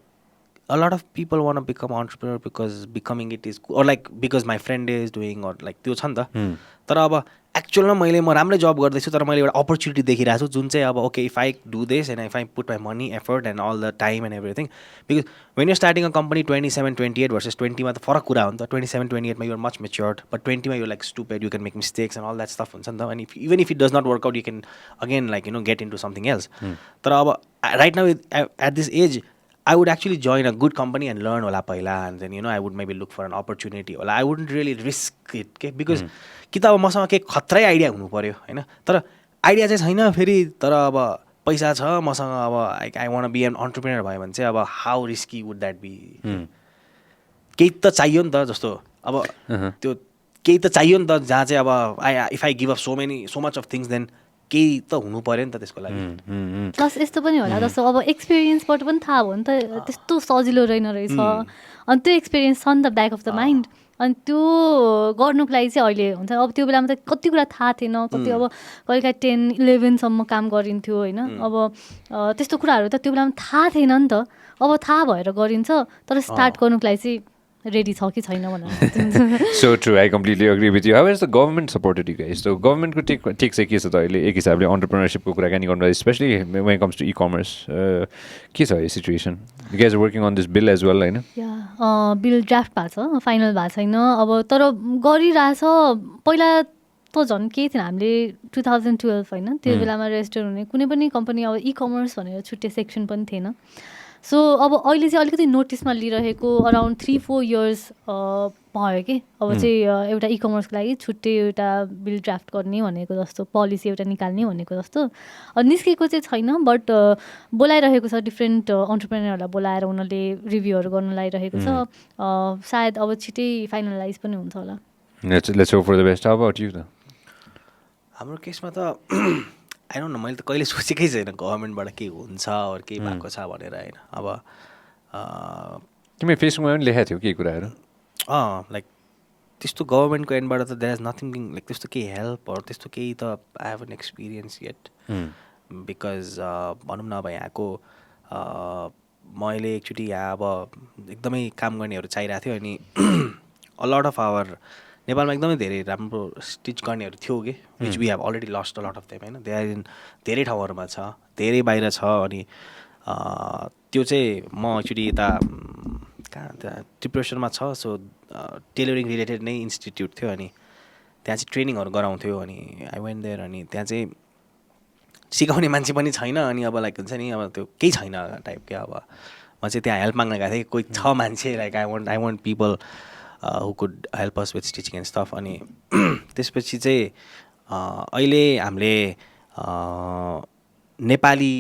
a lot of people want to become entrepreneur because becoming it is or like because my friend is doing or like त्यो छ नि त तर अब एक्चुअलमा म राम्रै जब गर्दैछु तर मैले एउटा अपर्च्युनिटी देखिरहेको छु जुन चाहिँ अब okay if I do this and if I put my money effort and all the time and everything because when you starting a company 27-28 versus 20मा त फरक कुरा हो नि त 27-28मा युआर मच मेच्योर्ड बट 20मा you like stupid you can make mistakes and all that stuff हुन्छ नि त अनि even if it does not work out you can again like get into something else तर अब right now at this age I would actually join a good company and learn होला पहिला, and then I would maybe look for an opportunity होला. I wouldn't really risk it, okay? Because कि त अब मसँग केही खत्रै आइडिया हुनु पर्यो होइन, तर आइडिया चाहिँ छैन फेरि, तर अब पैसा छ मसँग, अब I want to be an entrepreneur भयो भने चाहिँ अब how risky would that be? केही त चाहियो नि त, जस्तो अब त्यो केही त चाहियो नि त, जहाँ चाहिँ अब if I give up so much of things, then केही त हुनु पर्यो नि त त्यसको लागि. प्लस यस्तो पनि होला जस्तो अब एक्सपिरियन्सबाट पनि थाहा भयो नि त त्यस्तो सजिलो रहेन रहेछ, अनि त्यो एक्सपिरियन्स छ नि त ब्याक अफ द माइन्ड, अनि त्यो गर्नुको लागि चाहिँ अहिले हुन्छ. अब त्यो बेलामा त कति कुरा थाहा थिएन, कति अब कहिलेकाहीँ 10-11सम्म काम गरिन्थ्यो होइन. अब त्यस्तो कुराहरू त त्यो बेलामा थाहा थिएन नि त, अब थाहा भएर गरिन्छ, तर स्टार्ट गर्नुको लागि चाहिँ रेडी छ कि छैन भनेर. So true, I completely agree with you. How has the government supported you guys? So government को take चाहिँ के छ त अहिले एक हिसाबले entrepreneurship को कुराकानी गर्नु, especially when it comes to e-commerce, के छ यो situation? You guys are working on this bill as well, होइन? बिल ड्राफ्ट भएको छ, फाइनल भएको छैन अब, तर गरिरहेछ. पहिला त झन् केही थिएन, हामीले 2012 होइन त्यो बेलामा रेजिस्टर हुने कुनै पनि कम्पनी अब e-commerce भनेर छुट्टै सेक्सन पनि थिएन. सो अब अहिले चाहिँ अलिकति नोटिसमा लिइरहेको अराउन्ड 3-4 इयर्स भयो कि अब चाहिँ एउटा e-commerceको लागि छुट्टै एउटा बिल ड्राफ्ट गर्ने भनेको जस्तो, पोलिसी एउटा निकाल्ने भनेको जस्तो निस्केको चाहिँ छैन. बट बोलाइरहेको छ, डिफ्रेन्ट अन्टरप्रेनरहरूलाई बोलाएर उनीहरूले रिभ्यूहरू गर्न लागिरहेको छ. सायद अब छिटै फाइनलाइज पनि हुन्छ होला. Let's hope for the best. How about you? हाम्रो केसमा त आई डोन्ट नो, मैले त कहिले सोचेकै छैन गभर्मेन्टबाट केही हुन्छ अरू केही भएको छ भनेर होइन. अब तिमी फेसबुकमा पनि लेखाएको थियौ केही कुराहरू? लाइक त्यस्तो गभर्मेन्टको एन्डबाट त देयर इज नथिङ लाइक त्यस्तो केही हेल्पहरू त्यस्तो केही त I have an experience yet. Because भनौँ न अब यहाँको मैले एकचोटि यहाँ अब एकदमै काम गर्नेहरू चाहिरहेको थियो, अनि अ लट अफ आवर नेपालमा एकदमै धेरै राम्रो स्टिच गर्नेहरू थियो कि, which we have already lost a lot of them होइन. दे आर इन धेरै ठाउँहरूमा छ, धेरै बाहिर छ. अनि त्यो चाहिँ म एक्चुली यता कहाँ त्यहाँ त्रिपुरेश्वरमा छ, सो टेलरिङ रिलेटेड नै इन्स्टिट्युट थियो, अनि त्यहाँ चाहिँ ट्रेनिङहरू गराउँथ्यो. अनि आई वेन्ट देयर, अनि त्यहाँ चाहिँ सिकाउने मान्छे पनि छैन, अनि अब लाइक हुन्छ नि अब त्यो केही छैन टाइपकै. अब म चाहिँ त्यहाँ हेल्प माग्न गएको थिएँ, कोही छ मान्छे like I want people who could help us with stitching and stuff. अनि त्यसपछि चाहिँ अहिले हामीले नेपाली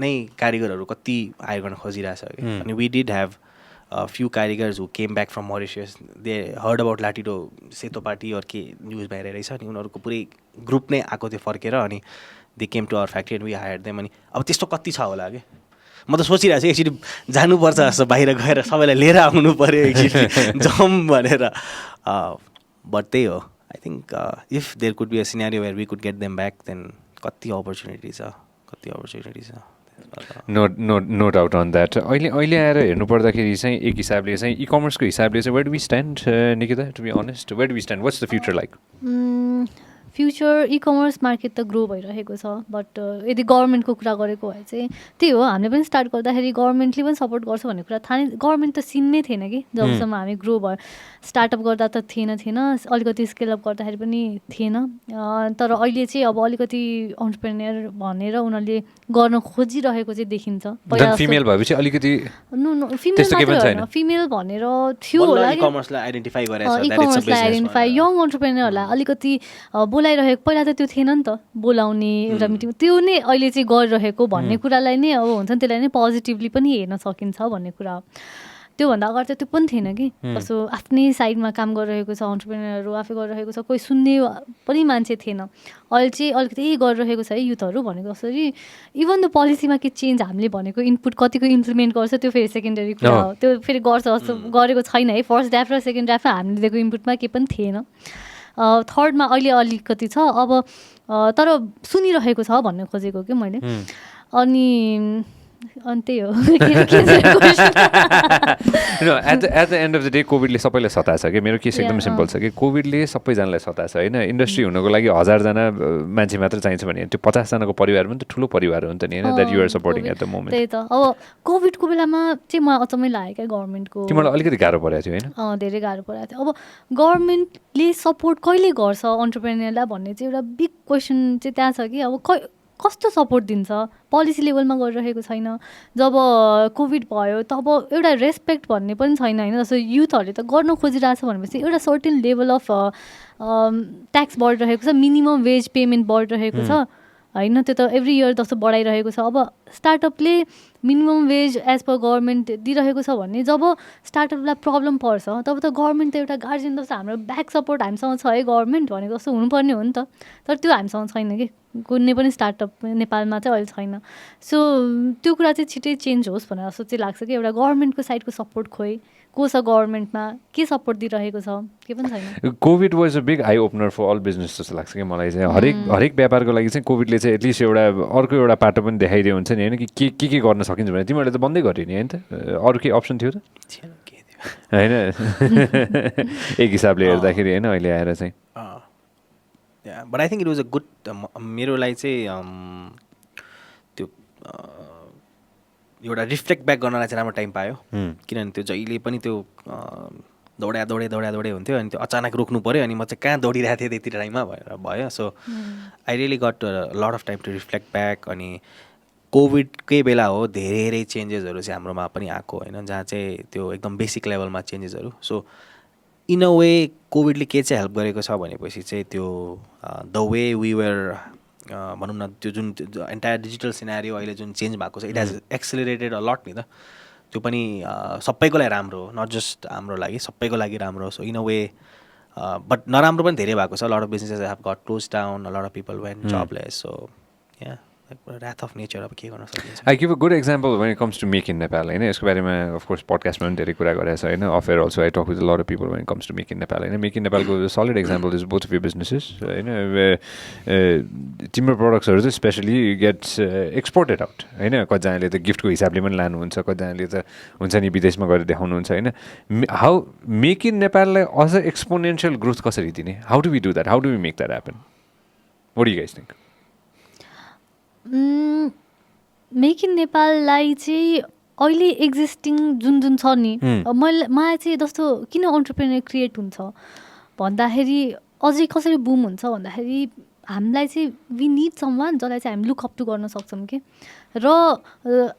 नै कारिगरहरू कति हायर गर्न खोजिरहेछ कि. अनि वी डिड ह्याभ फ्यु कारिगर्स who came back from Mauritius. They heard about Latido सेतो पार्टी अरू के न्युजमा हेरेर रहेछ, अनि उनीहरूको पुरै ग्रुप नै आएको थियो फर्केर, अनि they came to our factory and we hire them. अनि अब त्यस्तो कति छ होला कि, म त सोचिरहेको छु एकचोटि जानुपर्छ जस्तो, बाहिर गएर सबैलाई लिएर आउनु पऱ्यो एकचोटि जाउँ भनेर. बट त्यही हो, I think if there could be a scenario where we could get them back, then कति अपर्च्युनिटी छ. No doubt on that. अहिले आएर हेर्नु पर्दाखेरि चाहिँ एक हिसाबले चाहिँ e-commerceको हिसाबले चाहिँ where do we stand Nikita, to be honest where do we stand, what's the future like? Future e-commerce market त ग्रो भइरहेको छ, बट यदि गभर्मेन्टको कुरा गरेको भए चाहिँ त्यही हो, हामीले पनि स्टार्ट गर्दाखेरि गभर्मेन्टले पनि सपोर्ट गर्छ भन्ने कुरा थाहा नै, गभर्मेन्ट त सिन नै थिएन कि जबसम्म हामी ग्रो भयो. स्टार्टअप गर्दा त थिएन, अलिकति स्केलअप गर्दाखेरि पनि थिएन. तर अहिले चाहिँ अब अलिकति अन्टरप्रेन्योर भनेर उनीहरूले गर्न खोजिरहेको चाहिँ देखिन्छ. फिमेल भएपछि अलिकति फिमेल भनेर थियो होला, e-commerceलाई आइडेन्टिफाई यङ अन्टरप्रेन्योरहरूलाई अलिकति बोलाइरहेको. पहिला त त्यो थिएन नि त, बोलाउने एउटा मिटिङ, त्यो नै अहिले चाहिँ गरिरहेको भन्ने कुरालाई नै अब हुन्छ नि, त्यसलाई नै पोजिटिभली पनि हेर्न सकिन्छ भन्ने कुरा हो. त्योभन्दा अगाडि त त्यो पनि थिएन कि, कस्तो आफ्नै साइडमा काम गरिरहेको छ अन्टरप्रेन्योरहरू, आफै गरिरहेको छ, कोही सुन्ने पनि मान्छे थिएन. अहिले चाहिँ अलिकति गरिरहेको छ है युथहरू भनेको जसरी. इभन द पोलिसीमा के चेन्ज हामीले भनेको इनपुट कतिको इम्प्लिमेन्ट गर्छ त्यो फेरि सेकेन्डरी कुरा हो, त्यो फेरि गर्छ जस्तो गरेको छैन है. फर्स्ट ड्राफ्ट र सेकेन्ड ड्राफ्टमा हामीले दिएको इनपुटमा केही पनि थिएन. थर्डमा अहिले अलिकति छ अब, तर सुनिरहेको छ भन्ने खोजेको कि मैले. अनि त्यही हो. At the end of the day कोभिडले सबैलाई सताएछ कि. मेरो केस एकदम सिम्पल छ कि, कोभिडले सबैजनालाई सताएछ होइन. इन्डस्ट्री हुनको लागि 1000जना मान्छे मात्र चाहिन्छ भने त्यो 50जनाको परिवार पनि त ठुलो परिवार हो नि त नि होइन, that you are supporting at the moment. त्यही त अब कोभिडको बेलामा चाहिँ मलाई अचम्मै लाग्यो क्या गभर्मेन्टको. तिमीलाई अलिकति गाह्रो परेको थियो होइन? धेरै गाह्रो परेको थियो. अब गभर्मेन्टले सपोर्ट कहिले गर्छ अन्टरप्रेन्योरलाई भन्ने चाहिँ एउटा बिग क्वेसन चाहिँ त्यहाँ छ कि. अब कस्तो सपोर्ट दिन्छ, पोलिसी लेभलमा गरिरहेको छैन। जब कोभिड भयो तब एउटा रेस्पेक्ट भन्ने पनि छैन होइन। जस्तो युथहरूले त गर्न खोजिरहेछ भनेपछि एउटा सर्टेन लेभल अफ ट्याक्स बढिरहेको छ, मिनिमम वेज पेमेन्ट बढिरहेको छ होइन, त्यो त एभ्री इयर जस्तो बढाइरहेको छ। अब स्टार्टअपले minimum wage as per government दिइरहेको छ भने जब स्टार्टअपलाई प्रब्लम पर्छ तब त गभर्मेन्ट त एउटा गार्जियन जस्तो हाम्रो ब्याक सपोर्ट हामीसँग छ है गभर्मेन्ट भनेको जस्तो हुनुपर्ने हो नि त। तर त्यो हामीसँग छैन कि, कुनै पनि स्टार्टअप नेपालमा चाहिँ अहिले छैन। सो त्यो कुरा चाहिँ छिटै चेन्ज होस् भनेर जस्तो चाहिँ लाग्छ कि एउटा गभर्मेन्टको साइडको सपोर्ट खोइ को छ, गभर्मेन्टमा के सपोर्ट दिइरहेको छ, के पनि छैन। Covid was a big eye opener for all business जस्तो लाग्छ कि मलाई चाहिँ। हरेक व्यापारको लागि चाहिँ कोभिडले चाहिँ एटलिस्ट एउटा अर्को एउटा पाटो पनि देखाइदियो हुन्छ नि होइन, कि के गर्न सकिन्छ भने। तिमीहरूले त बन्दै गर्यो नि होइन त, अरू केही अप्सन थियो त होइन एक हिसाबले हेर्दाखेरि होइन अहिले आएर चाहिँ। But I think it was a good, मेरो लागि चाहिँ त्यो एउटा रिफ्लेक्ट ब्याक गर्नलाई चाहिँ राम्रो टाइम पायो। किनभने त्यो जहिले पनि त्यो दौडे हुन्थ्यो अनि त्यो अचानक रोक्नु पऱ्यो अनि म चाहिँ कहाँ दौडिरहेको थिएँ त्यति टाइममा भयो। So I really got lot of time to reflect back. अनि कोभिडकै बेला हो धेरै चेन्जेसहरू चाहिँ हाम्रोमा पनि आएको होइन, जहाँ चाहिँ त्यो एकदम बेसिक लेभलमा चेन्जेसहरू। सो इन अ वे कोभिडले के चाहिँ हेल्प गरेको छ भनेपछि चाहिँ त्यो द वे वी वर भनौँ न, त्यो जुन एन्टायर डिजिटल सिनारियो अहिले जुन चेन्ज भएको छ, it has accelerated a lot नि त। त्यो पनि सबैको लागि राम्रो हो, नट जस्ट हाम्रो लागि, सबैको लागि राम्रो हो। So in a way but नराम्रो पनि धेरै भएको छ। Lot of businesses have got close down, a lot of people went jobless. So yeah wrath of nature, अब के गर्न सकिन्छ। I give a good example when it comes to make in Nepal होइन। यसको बारेमा अफकोर्स पडकास्टमा पनि धेरै कुरा गरेको छ होइन, off air also I talk with a lot of people when it comes to make in Nepal होइन। मेक इन नेपालको solid example is both of you businesses होइन। तिम्रो प्रडक्ट्सहरू चाहिँ स्पेसली गेट्स एक्सपोर्टेड आउट होइन। कतिजनाले त गिफ्टको हिसाबले पनि लानुहुन्छ, कतिजनाले त हुन्छ नि विदेशमा गएर देखाउनुहुन्छ होइन। हाउ मेक इन नेपाललाई अझ एक्सपोनेन्सियल ग्रोथ कसरी दिने? How do we do that? How do we make that happen? What do you guys think? Make in नेपाललाई चाहिँ अहिले एक्जिस्टिङ जुन छ नि, मलाई चाहिँ जस्तो किन अन्टरप्रेन्योर क्रिएट हुन्छ भन्दाखेरि अझै कसरी बुम हुन्छ भन्दाखेरि हामीलाई चाहिँ वी निड समवान जसलाई चाहिँ हामी लुकअप टु गर्न सक्छौँ कि। र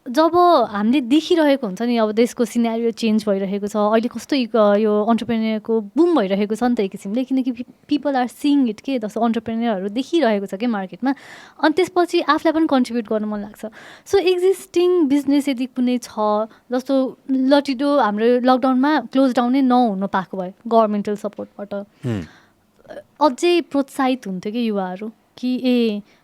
जब हामीले देखिरहेको हुन्छ नि अब देशको सिनेरियो चेन्ज भइरहेको छ, अहिले कस्तो यो अन्टरप्रेन्योरको बुम भइरहेको छ नि त एक किसिमले, किनकि पिपल आर सिइङ इट के, जस्तो अन्टरप्रेन्योरहरू देखिरहेको छ क्या मार्केटमा। अनि त्यसपछि आफूलाई पनि कन्ट्रिब्युट गर्न मन लाग्छ। सो एक्जिस्टिङ बिजनेस यदि कुनै छ, जस्तो लटिडो हाम्रो लकडाउनमा क्लोज डाउनै नहुनु पाएको भए गभर्मेन्टल सपोर्टबाट अझै प्रोत्साहित हुन्थ्यो कि युवाहरू कि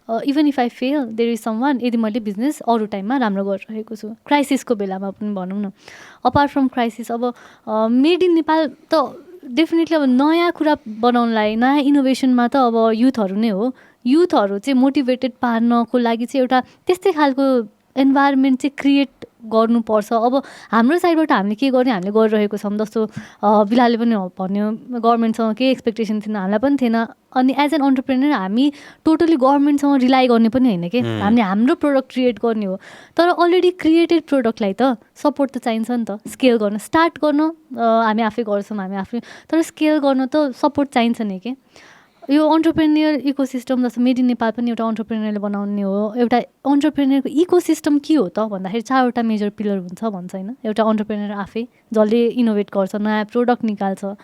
even if I fail there is some one, यदि मैले बिजनेस अरू टाइममा राम्रो गरिरहेको छु, क्राइसिसको बेलामा पनि भनौँ न। अपार्ट फ्रम क्राइसिस अब मेड इन नेपाल त डेफिनेटली अब नयाँ कुरा बनाउनलाई, नयाँ इनोभेसनमा त अब युथहरू नै हो। युथहरू चाहिँ मोटिभेटेड पार्नको लागि चाहिँ एउटा त्यस्तै खालको इन्भाइरोमेन्ट चाहिँ क्रिएट गर्नुपर्छ। अब हाम्रो साइडबाट हामीले के गर्ने हामीले गरिरहेको छौँ। जस्तो बिलाले पनि भन्यो गभर्मेन्टसँग केही एक्सपेक्टेसन थिएन, हामीलाई पनि थिएन। अनि एज एन अन्टरप्रेन्योर हामी टोटली गभर्मेन्टसँग रिलाइ गर्ने पनि होइन कि, हामीले हाम्रो प्रोडक्ट क्रिएट गर्ने हो। तर अलरेडी क्रिएटेड प्रोडक्टलाई त सपोर्ट त चाहिन्छ नि त, स्केल गर्न, स्टार्ट गर्न हामी आफै गर्छौँ हामी आफै, तर स्केल गर्न त सपोर्ट चाहिन्छ नि कि। यो अन्टरप्रेन्योर इकोसिस्टम जस्तो मेड इन नेपाल पनि एउटा अन्टरप्रेन्योरले बनाउने हो। एउटा अन्टरप्रेन्योरको इकोसिस्टम के हो त भन्दाखेरि 4वटा मेजर पिलर हुन्छ भन्छ होइन। एउटा अन्टरप्रेन्योर आफै जसले इनोभेट गर्छ, नयाँ प्रोडक्ट निकाल्छ।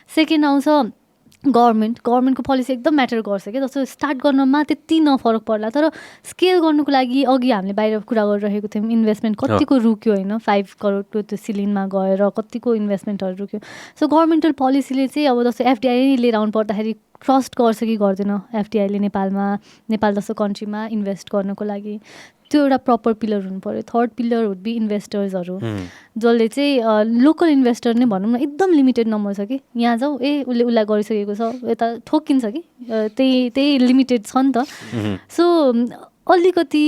सेकेन्ड आउँछ गभर्मेन्टको पोलिसी एकदम म्याटर गर्छ क्या। जस्तो स्टार्ट गर्नमा त्यति नफरक पर्ला, तर स्केल गर्नुको लागि अघि हामीले बाहिर कुरा गरिरहेको थियौँ, इन्भेस्टमेन्ट कतिको रुक्यो होइन, 5 करोडको त्यो सिलिङमा गएर कतिको इन्भेस्टमेन्टहरू रुक्यो। सो गभर्मेन्टल पोलिसीले चाहिँ अब जस्तो एफडिआई लिएर आउनु पर्दाखेरि ट्रस्ट गर्छ कि गर्दैन एफडिआईले नेपाल जस्तो कन्ट्रीमा इन्भेस्ट गर्नको लागि, त्यो एउटा प्रपर पिलर हुनु पऱ्यो। थर्ड पिलर वुड बी इन्भेस्टर्सहरू, जसले चाहिँ लोकल इन्भेस्टर नै भनौँ न, एकदम लिमिटेड नम्बर छ कि। यहाँ जाऊ उसलाई गरिसकेको छ, यता ठोकिन्छ कि, त्यही लिमिटेड छ नि त। सो अलिकति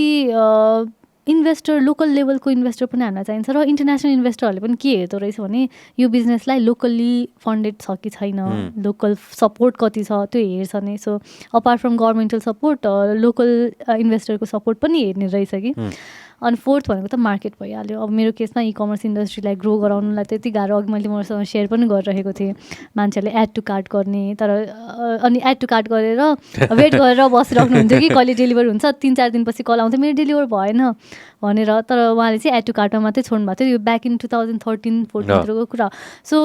इन्भेस्टर, लोकल लेभलको इन्भेस्टर पनि हामीलाई चाहिन्छ। र इन्टरनेसनल इन्भेस्टरहरूले पनि के हेर्दो रहेछ भने यो बिजनेसलाई लोकल्ली फन्डेड छ कि छैन, लोकल सपोर्ट कति छ त्यो हेर्छ नै। So apart from governmental support local इन्भेस्टरको सपोर्ट पनि हेर्ने रहेछ कि। अनि फोर्थ भनेको त मार्केट भइहाल्यो. अब मेरो केसमा इकमर्स इन्डस्ट्रीलाई ग्रो गराउनुलाई त्यति गाह्रो, अघि मैले मसँग सेयर पनि गरिरहेको थिएँ, मान्छेहरूले एड टु कार्ट गर्ने, तर अनि एड टु कार्ट गरेर वेट गरेर बसिराख्नुहुन्थ्यो कि कहिले डेलिभर हुन्छ, 3-4 दिनपछि कल आउँथ्यो मेरो डेलिभर भएन भनेर. तर उहाँले चाहिँ एड टु कार्टमा मात्रै छोड्नु भएको थियो. यो ब्याक इन 2013-14 कुरा. सो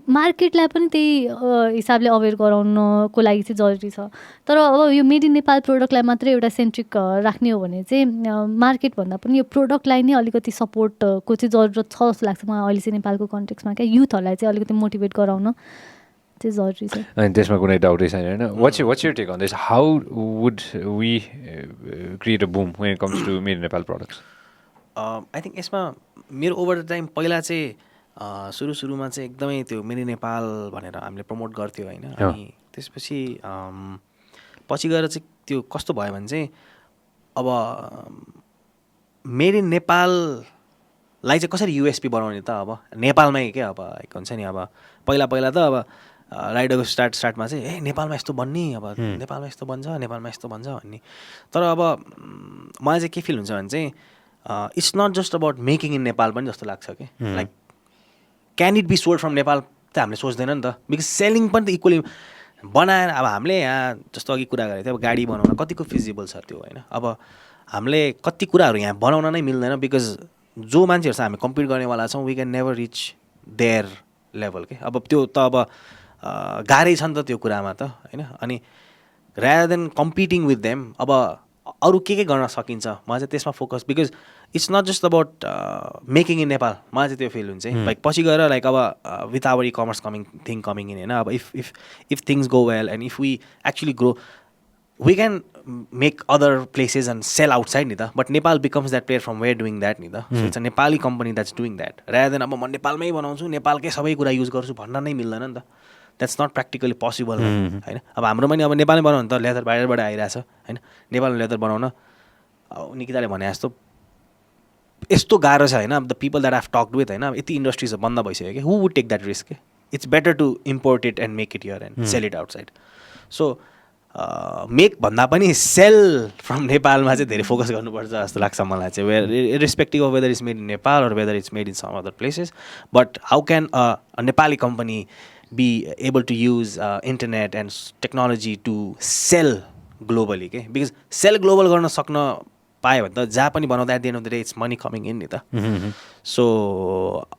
मार्केटलाई पनि त्यही हिसाबले अवेर गराउनको लागि चाहिँ जरुरी छ. तर अब यो मेड इन नेपाल प्रोडक्टलाई मात्रै एउटा सेन्ट्रिक राख्ने हो भने चाहिँ मार्केटभन्दा पनि यो प्रोडक्टलाई नै अलिकति सपोर्टको चाहिँ जरुरत छ जस्तो लाग्छ मलाई अहिले चाहिँ नेपालको कन्टेक्समा. क्या युथहरूलाई चाहिँ अलिकति मोटिभेट गराउन चाहिँ जरुरी छ. अनि त्यसमा कुनै डाउटै छैन होइन. What's your take on this? How would we create a boom when it comes to made in Nepal products? I think यसमा मेरो ओभर द टाइम पहिला चाहिँ सुरुमा चाहिँ एकदमै त्यो मेड इन नेपाल भनेर हामीले प्रमोट गर्थ्यो होइन. अनि त्यसपछि पछि गएर चाहिँ त्यो कस्तो भयो भने चाहिँ अब मेड इन नेपाललाई चाहिँ कसरी युएसपी बनाउने त, अब नेपालमै क्या. अब हुन्छ नि, अब पहिला त अब राइडरको स्टार्टमा चाहिँ नेपालमा यस्तो बन्ने, अब नेपालमा यस्तो बन्छ, नेपालमा यस्तो बन्छ भन्ने. तर अब मलाई चाहिँ के फिल हुन्छ भने चाहिँ it's not just about making in Nepal पनि जस्तो लाग्छ कि. Like can it be sold from Nepal त हामीले सोच्दैन नि त, बिकज सेलिङ पनि त इक्वली बनाएर. अब हामीले यहाँ जस्तो अघि कुरा गरेको थियो, अब गाडी बनाउन कतिको फिजिबल छ त्यो होइन. अब हामीले कति कुराहरू यहाँ बनाउन नै मिल्दैन, बिकज जो मान्छेहरूसँग हामी कम्पिट गर्नेवाला छौँ we can never reach their level के. अब त्यो त अब गाह्रै छ नि त त्यो कुरामा त होइन. अनि rather than competing with them अब अरू के गर्न सकिन्छ मलाई चाहिँ त्यसमा focus, because it's not just about making in Nepal. मलाई चाहिँ त्यो फिल हुन्छ लाइक पछि गएर लाइक अब with our e-commerce coming in होइन. अब if things go well and if we actually grow we can make other places and sell outside नि त. But Nepal becomes that player from where doing that नि त. So it's a Nepali company that's doing that, rather than अब म नेपालमै बनाउँछु, नेपालकै सबै कुरा युज गर्छु भन्न नै मिल्दैन नि त. द्याट्स नट प्र्याक्टिकली पोसिबल होइन. अब हाम्रो पनि अब नेपालमै बनाउनु त लेदर बाहिरबाट आइरहेछ होइन. नेपालमा लेदर बनाउन निकिताले भने जस्तो यस्तो गाह्रो छ होइन. अब the people that I've talked with होइन, यति इन्डस्ट्रिज बन्द भइसक्यो कि who would take that risk. It's better to import it and make it here and sell it outside. So make भन्दा पनि सेल फ्रम नेपालमा चाहिँ धेरै फोकस गर्नुपर्छ जस्तो लाग्छ मलाई चाहिँ. Where irrespective of whether it's made in Nepal or whether it's made in some other places. But how can a Nepali company be able to use internet and technology to sell globally के. because sell global गर्न सक्न पायो भने त जहाँ पनि बनाउँदा at the end of the day it's money coming in नि त. so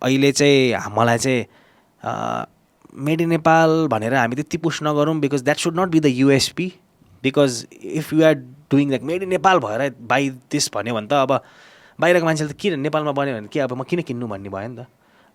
अहिले चाहिँ मलाई चाहिँ मेड इन नेपाल भनेर हामी त्यति पुश नगरौँ, because that should not be the USP. because if you are doing like made in Nepal भएर buy this भन्यो भने त अब बाहिरको मान्छेले त किन नेपालमा बन्यो भने के अब म किन किन्नु भन्ने भयो नि त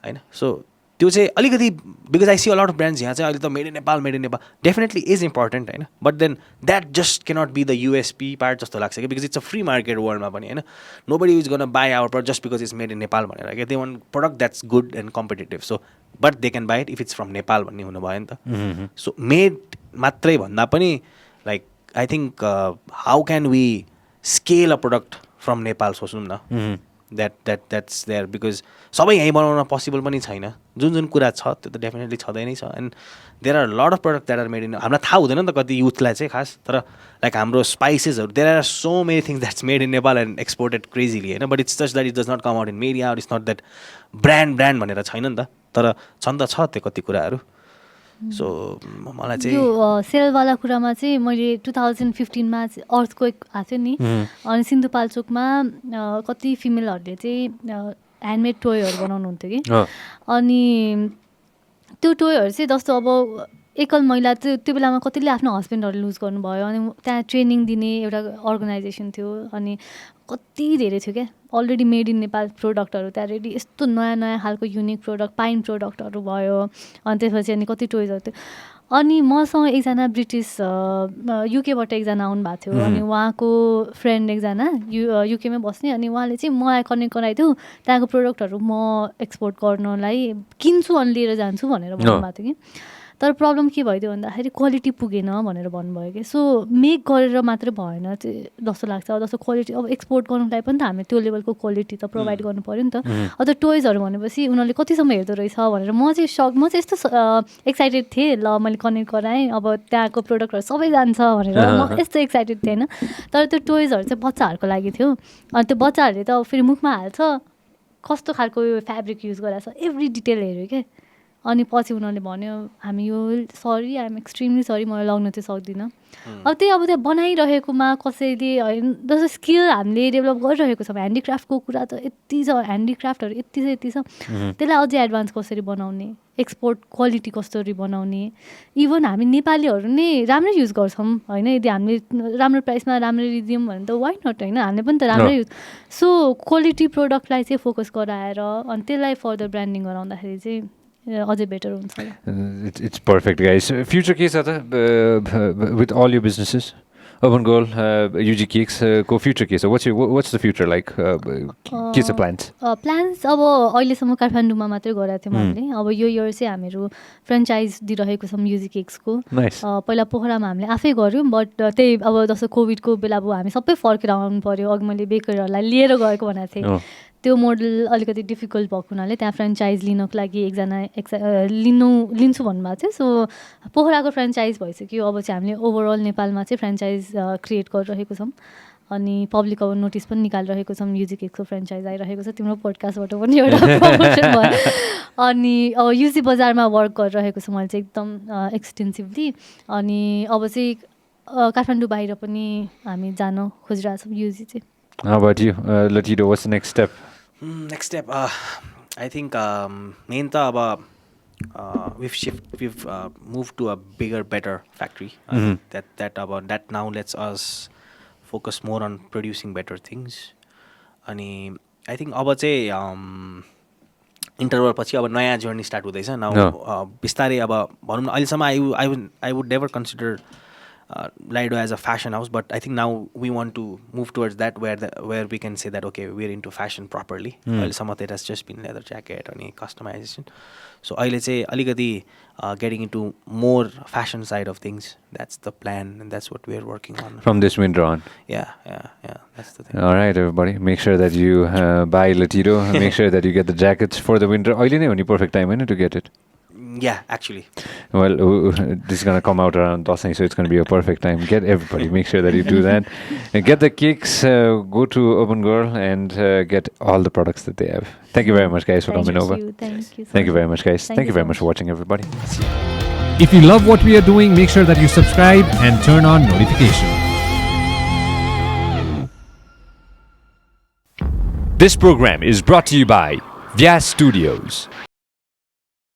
होइन. सो त्यो चाहिँ अलिकति because I see a lot of brands यहाँ चाहिँ अहिले त made in Nepal definitely is important होइन. But then that just cannot be the USP part जस्तो लाग्छ कि, because it's a free market वर्ल्डमा पनि होइन. Nobody is gone buy our product just because it's made in Nepal भनेर क्या. They want product that's good and competitive. So but they can buy it if it's from Nepal भन्ने हुनु भयो नि त. सो मेड मात्रै भन्दा पनि like I think how can we scale a product from Nepal सोच्नु न. द्याट्स देयर, बिकज सबै यहीँ बनाउन पोसिबल पनि छैन. जुन कुरा छ त्यो त डेफिनेटली छँदै नै छ. And there are lot of product that are made in. हामीलाई थाहा हुँदैन नि त कति युथलाई चाहिँ खास. तर लाइक हाम्रो स्पाइसेसहरू there are so many things that's made in Nepal and exported crazily होइन. But it's just that it does not come out in media, it's not that brand भनेर छैन नि त. तर छन् त छ त्यो कति कुराहरू. सो मलाई चाहिँ यो सेलवाला कुरामा चाहिँ मैले 2015मा अर्थक्वेक आएको थियो नि, अनि सिन्धुपाल्चोकमा कति फिमेलहरूले चाहिँ ह्यान्डमेड टोयहरू बनाउनुहुन्थ्यो कि. अनि त्यो टोयहरू चाहिँ जस्तो अब एकल महिला त्यो बेलामा कतिले आफ्नो हस्बेन्डहरू लुज गर्नुभयो. अनि त्यहाँ ट्रेनिङ दिने एउटा अर्गनाइजेसन थियो, अनि कति धेरै थियो क्या अलरेडी मेड इन नेपाल प्रोडक्टहरू त्यहाँ रेडी. यस्तो नयाँ नयाँ खालको युनिक प्रोडक्ट पाइन प्रोडक्टहरू भयो. अनि त्यसपछि अनि कति टोयजहरू थियो. अनि मसँग एकजना ब्रिटिस युकेबाट एकजना आउनु भएको थियो. अनि उहाँको फ्रेन्ड एकजना युकेमै बस्ने. अनि उहाँले चाहिँ मलाई कनेक्ट गराएको थियो त्यहाँको प्रोडक्टहरू म एक्सपोर्ट गर्नलाई किन्छु अनि लिएर जान्छु भनेर भन्नुभएको थियो कि. तर प्रब्लम के भइदियो भन्दाखेरि क्वालिटी पुगेन भनेर भन्नुभयो कि सो मेक गरेर मात्रै भएन चाहिँ जस्तो लाग्छ जस्तो क्वालिटी अब एक्सपोर्ट गर्नुलाई पनि त हामी त्यो लेभलको क्वालिटी त प्रोभाइड गर्नु पऱ्यो नि त अझ टोइजहरू भनेपछि उनीहरूले कतिसम्म हेर्दो रहेछ भनेर म चाहिँ यस्तो एक्साइटेड थिएँ ल मैले कनेक्ट गराएँ अब त्यहाँको प्रोडक्टहरू सबै जान्छ भनेर म यस्तो एक्साइटेड थिएँ होइन तर त्यो टोइजहरू चाहिँ बच्चाहरूको लागि थियो अनि त्यो बच्चाहरूले त फेरि मुखमा हाल्छ कस्तो खालको यो फेब्रिक युज गराएको छ एभ्री डिटेल हेऱ्यो क्या अनि पछि उनीहरूले भन्यो हामी यो सरी आइएम एक्सट्रिमली सरी म लगाउन चाहिँ सक्दिनँ अब त्यहाँ बनाइरहेकोमा कसैले होइन जस्तो स्किल हामीले डेभलप गरिरहेको छौँ ह्यान्डिक्राफ्टको कुरा त यति छ ह्यान्डिक्राफ्टहरू यति छ त्यसलाई अझै एडभान्स कसरी बनाउने एक्सपोर्ट क्वालिटी कसरी बनाउने इभन हामी नेपालीहरू नै राम्रै युज गर्छौँ होइन यदि हामीले राम्रो प्राइसमा राम्ररी दियौँ भने त वाइ नट होइन हामीले पनि त राम्रै युज सो क्वालिटी प्रोडक्टलाई चाहिँ फोकस गराएर अनि त्यसलाई फर्दर ब्रान्डिङ गराउँदाखेरि चाहिँ अझै बेटर हुन्छ It's perfect, guys. Future के छ त with all your businesses? Urban Girl, UG Cakes को future के छ? What's the future like? के छ plans? प्लान्स अब अहिलेसम्म काठमाडौँमा मात्रै गरेको थियौँ हामीले अब यो इयर चाहिँ हामीहरू फ्रेन्चाइज दिइरहेको छौँ युजी केक्सको पहिला पोखरामा हामीले आफै गऱ्यौँ बट त्यही अब जस्तो कोभिडको बेला अब हामी सबै फर्केर आउनु पऱ्यो अघि मैले बेकरहरूलाई लिएर गएको भनेको थिएँ त्यो मोडल अलिकति डिफिकल्ट भएको हुनाले त्यहाँ फ्रेन्चाइज लिनको लागि एकजना लिन्छु भन्नुभएको थियो सो पोखराको फ्रेन्चाइज भइसक्यो अब चाहिँ हामीले ओभरअल नेपालमा चाहिँ फ्रेन्चाइज क्रिएट गरिरहेको छौँ अनि पब्लिक अब नोटिस पनि निकालिरहेको छौँ युजी केक्सको फ्रेन्चाइज आइरहेको छ तिम्रो पोडकास्टबाट पनि एउटा प्रमोसन भयो अनि अब युजी बजारमा वर्क गरिरहेको छु मैले चाहिँ एकदम एक्सटेन्सिभली अनि अब चाहिँ काठमाडौँ बाहिर पनि हामी जान खोजिरहेको छौँ युजी चाहिँ How about you, Latito? What's the next step? Next step, I think main ta aba we've moved to a bigger, better factory. That now lets us focus more on producing better things. Ani I think aba चाहिँ interval पछि अब नयाँ journey start हुँदैछ now बिस्तारै अब भनौँ न अहिलेसम्म I would never consider Lido as a fashion house, but I think now we want to move towards that where we can say that okay, we're into fashion properly. Some of it has just been leather jacket or any customization. So let's say aligati getting into more fashion side of things. That's the plan, and that's what we're working on from this winter on. Yeah. That's the thing. All right, everybody, make sure that you buy Latito. Make sure that you get the jackets for the winter. अहिले नै हो नि perfect time होइन to get it. Yeah, actually. Well, this is going to come out around Dasai, so it's going to be a perfect time. Get everybody, make sure that you do that. Get the cakes, go to Urban Girl and get all the products that they have. Thank you very much, guys, for coming over. Thank you very much, guys. Thank you very much for watching, everybody. If you love what we are doing, make sure that you subscribe and turn on notifications. This program is brought to you by Vyas Studios.